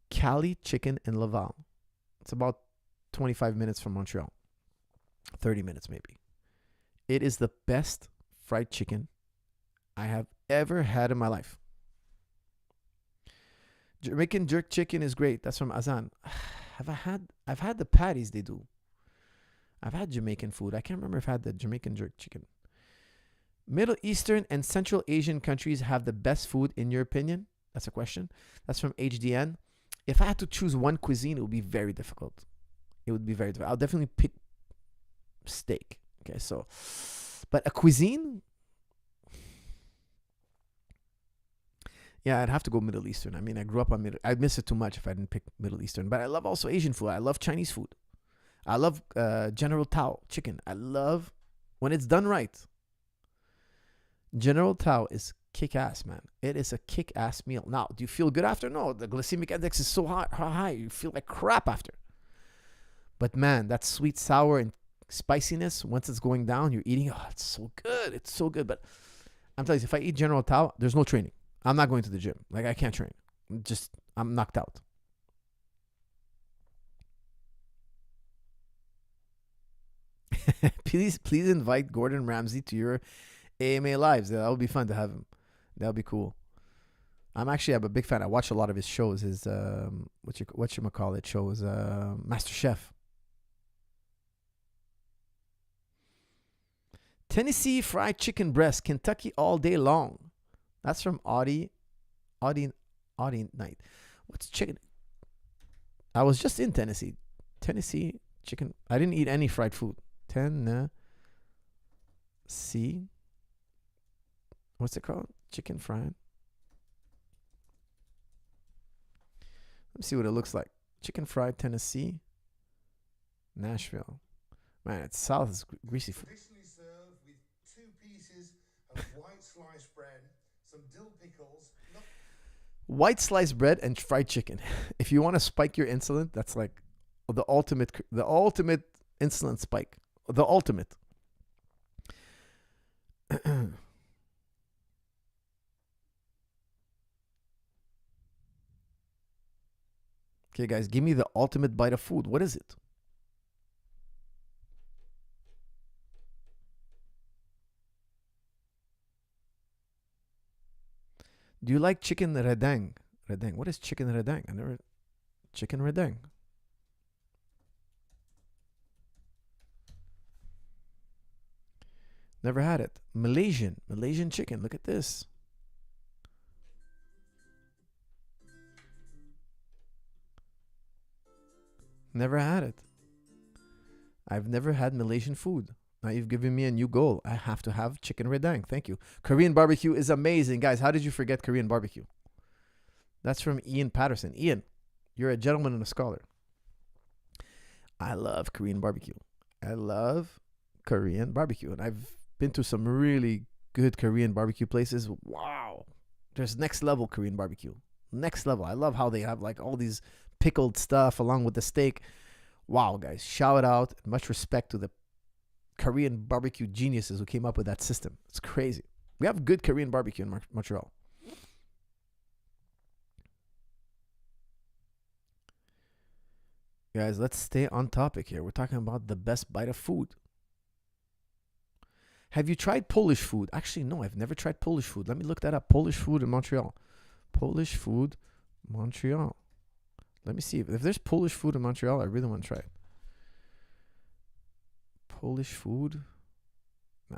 Cali Chicken in Laval. It's about 25 minutes from Montreal. 30 minutes maybe. It is the best fried chicken I have ever had in my life. Jamaican jerk chicken is great. That's from Azan. I've had the patties they do. I've had Jamaican food. I can't remember if I had the Jamaican jerk chicken. Middle Eastern and Central Asian countries have the best food in your opinion? That's a question. That's from HDN. If I had to choose one cuisine, it would be very difficult. I'll definitely pick steak. Okay, so, but a cuisine? Yeah, I'd have to go Middle Eastern. I mean, I grew up on Middle. I'd miss it too much if I didn't pick Middle Eastern. But I love also Asian food. I love Chinese food. I love General Tao chicken. I love when it's done right. General Tao is kick-ass, man. It is a kick-ass meal. Now, do you feel good after? No, the glycemic index is so high. You feel like crap after. But man, that sweet, sour, and spiciness, once it's going down, you're eating, it's so good. It's so good. But I'm telling you, if I eat General Tao, there's no training. I'm not going to the gym. Like, I can't train. I'm knocked out. Please invite Gordon Ramsay to your AMA lives. That would be fun to have him. That would be cool. I'm a big fan. I watch a lot of his shows. His whatchamacallit shows, Master Chef. Tennessee fried chicken breast, Kentucky all day long. That's from Audie Night. What's chicken? I was just in Tennessee. Tennessee chicken. I didn't eat any fried food. Tennessee. What's it called? Chicken fried. Let me see what it looks like. Chicken fried Tennessee. Nashville. Man, it's south. It's greasy food. Traditionally served with 2 pieces of white sliced bread, some dill pickles. White sliced bread and fried chicken. If you want to spike your insulin, that's like the ultimate insulin spike. The ultimate. Okay, guys, give me the ultimate bite of food. What is it? Do you like chicken redang? Redang. What is chicken redang? I never. Chicken redang. Never had it. Malaysian chicken. Look at this. Never had it. I've never had Malaysian food. Now you've given me a new goal. I have to have chicken redang. Thank you. Korean barbecue is amazing. Guys, how did you forget Korean barbecue? That's from Ian Patterson. Ian, you're a gentleman and a scholar. I love Korean barbecue. I love Korean barbecue. And I've been to some really good Korean barbecue places. Wow. There's next level Korean barbecue. Next level. I love how they have like all these pickled stuff along with the steak. Wow, guys. Shout out. Much respect to the Korean barbecue geniuses who came up with that system. It's crazy. We have good Korean barbecue in Montreal. Guys, let's stay on topic here. We're talking about the best bite of food. Have you tried Polish food? Actually, no, I've never tried Polish food. Let me look that up. Polish food in Montreal. Polish food, Montreal. Let me see. If there's Polish food in Montreal, I really want to try it. Polish food? No.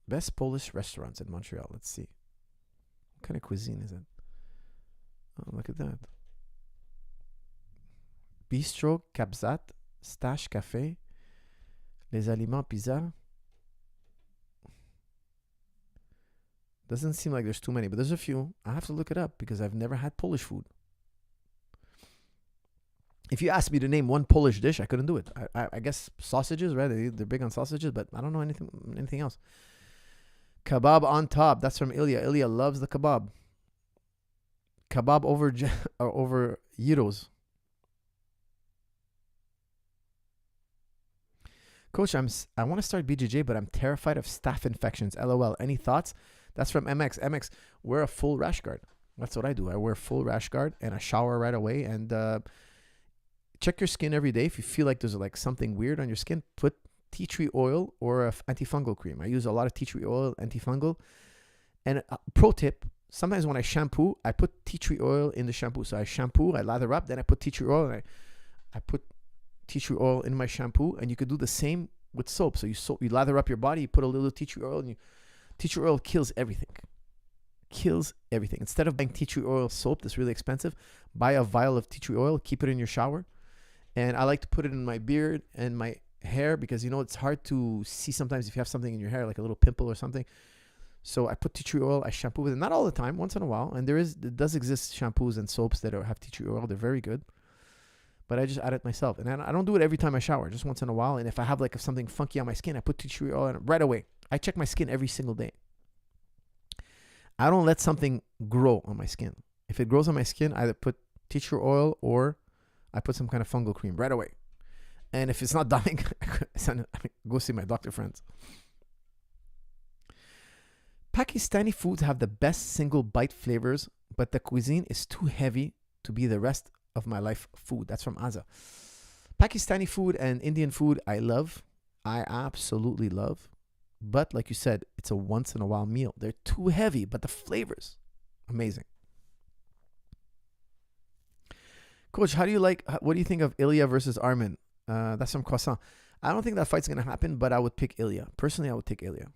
Best Polish restaurants in Montreal. Let's see. What kind of cuisine is it? Oh, look at that. Bistro, Kabzat, Stash Café, Les Aliments Pizza. Doesn't seem like there's too many, but there's a few. I have to look it up because I've never had Polish food. If you asked me to name one Polish dish, I couldn't do it. I guess sausages, right? They're big on sausages, but I don't know anything else. Kebab on top. That's from Ilya. Ilya loves the kebab. Kebab over gyros. Coach, I want to start BJJ, but I'm terrified of staph infections. LOL. Any thoughts? That's from MX. MX, wear a full rash guard. That's what I do. I wear full rash guard and I shower right away. And check your skin every day. If you feel like there's like something weird on your skin, put tea tree oil or antifungal cream. I use a lot of tea tree oil, antifungal. And pro tip, sometimes when I shampoo, I put tea tree oil in the shampoo. So I shampoo, I lather up, then I put tea tree oil, and I put tea tree oil in my shampoo. And you could do the same with soap. So you lather up your body, you put a little tea tree oil, and tea tree oil kills everything. Kills everything. Instead of buying tea tree oil soap that's really expensive, buy a vial of tea tree oil, keep it in your shower. And I like to put it in my beard and my hair because, it's hard to see sometimes if you have something in your hair, like a little pimple or something. So I put tea tree oil, I shampoo with it. Not all the time, once in a while. And there does exist shampoos and soaps that have tea tree oil. They're very good. But I just add it myself. And I don't do it every time I shower, just once in a while. And if I have like something funky on my skin, I put tea tree oil on it right away. I check my skin every single day. I don't let something grow on my skin. If it grows on my skin, I either put tea tree oil or I put some kind of fungal cream right away. And if it's not dying, go see my doctor friends. Pakistani foods have the best single bite flavors, but the cuisine is too heavy to be the rest of my life food. That's from Aza. Pakistani food and Indian food I love. I absolutely love. But like you said, it's a once in a while meal. They're too heavy, but the flavors, amazing. Coach, what do you think of Ilya versus Armin? That's from Croissant. I don't think that fight's going to happen, but I would pick Ilya. Personally, I would take Ilya.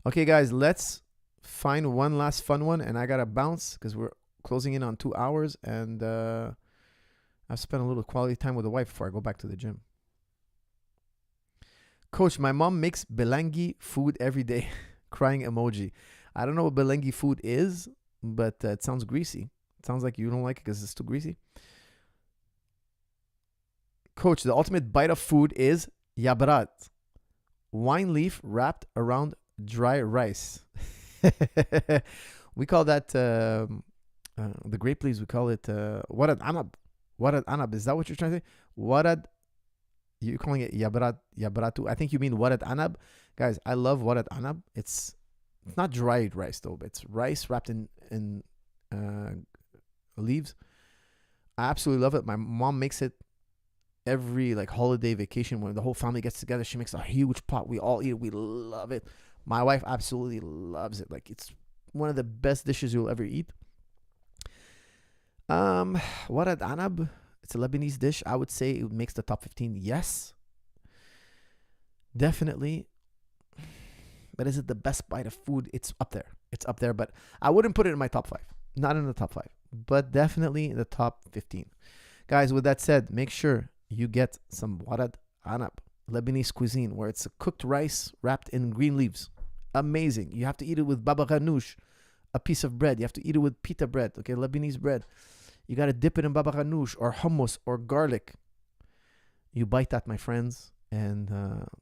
Okay, guys, let's find one last fun one. And I got to bounce because we're closing in on 2 hours. And I've spent a little quality time with the wife before I go back to the gym. Coach, my mom makes belangi food every day. Crying emoji. I don't know what belangi food is, but it sounds greasy. It sounds like you don't like it because it's too greasy. Coach, the ultimate bite of food is yabrat. Wine leaf wrapped around dry rice. We call that, the grape leaves, we call it warad anab. Warad anab. Is that what you're trying to say? Warad. You're calling it yabratu. I think you mean warad anab. Guys, I love warad anab. It's not dried rice though, but it's rice wrapped in leaves. I absolutely love it. My mom makes it every holiday vacation when the whole family gets together. She makes a huge pot. We all eat it. We love it. My wife absolutely loves it. It's one of the best dishes you'll ever eat. Warad anab. It's a Lebanese dish. I would say it makes the top 15. Yes. Definitely. But is it the best bite of food? It's up there. It's up there, but I wouldn't put it in my top 5. Not in the top 5, but definitely in the top 15. Guys, with that said, make sure you get some warad anab, Lebanese cuisine, where it's a cooked rice wrapped in green leaves. Amazing. You have to eat it with baba ghanoush, a piece of bread. You have to eat it with pita bread, okay, Lebanese bread. You got to dip it in baba ghanoush or hummus or garlic. You bite that, my friends, and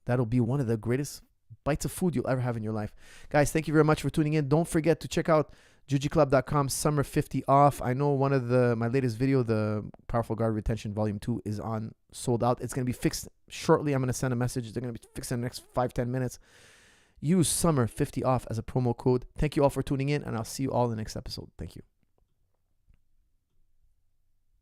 that'll be one of the greatest bites of food you'll ever have in your life. Guys, thank you very much for tuning in. Don't forget to check out jujiclub.com summer 50 off. I know one of my latest video, the Powerful Guard Retention Volume 2, is on sold out. It's going to be fixed shortly. I'm going to send a message. They're going to be fixed in the next 5-10 minutes. Use summer 50 off as a promo code. Thank you all for tuning in, and I'll see you all in the next episode. Thank you.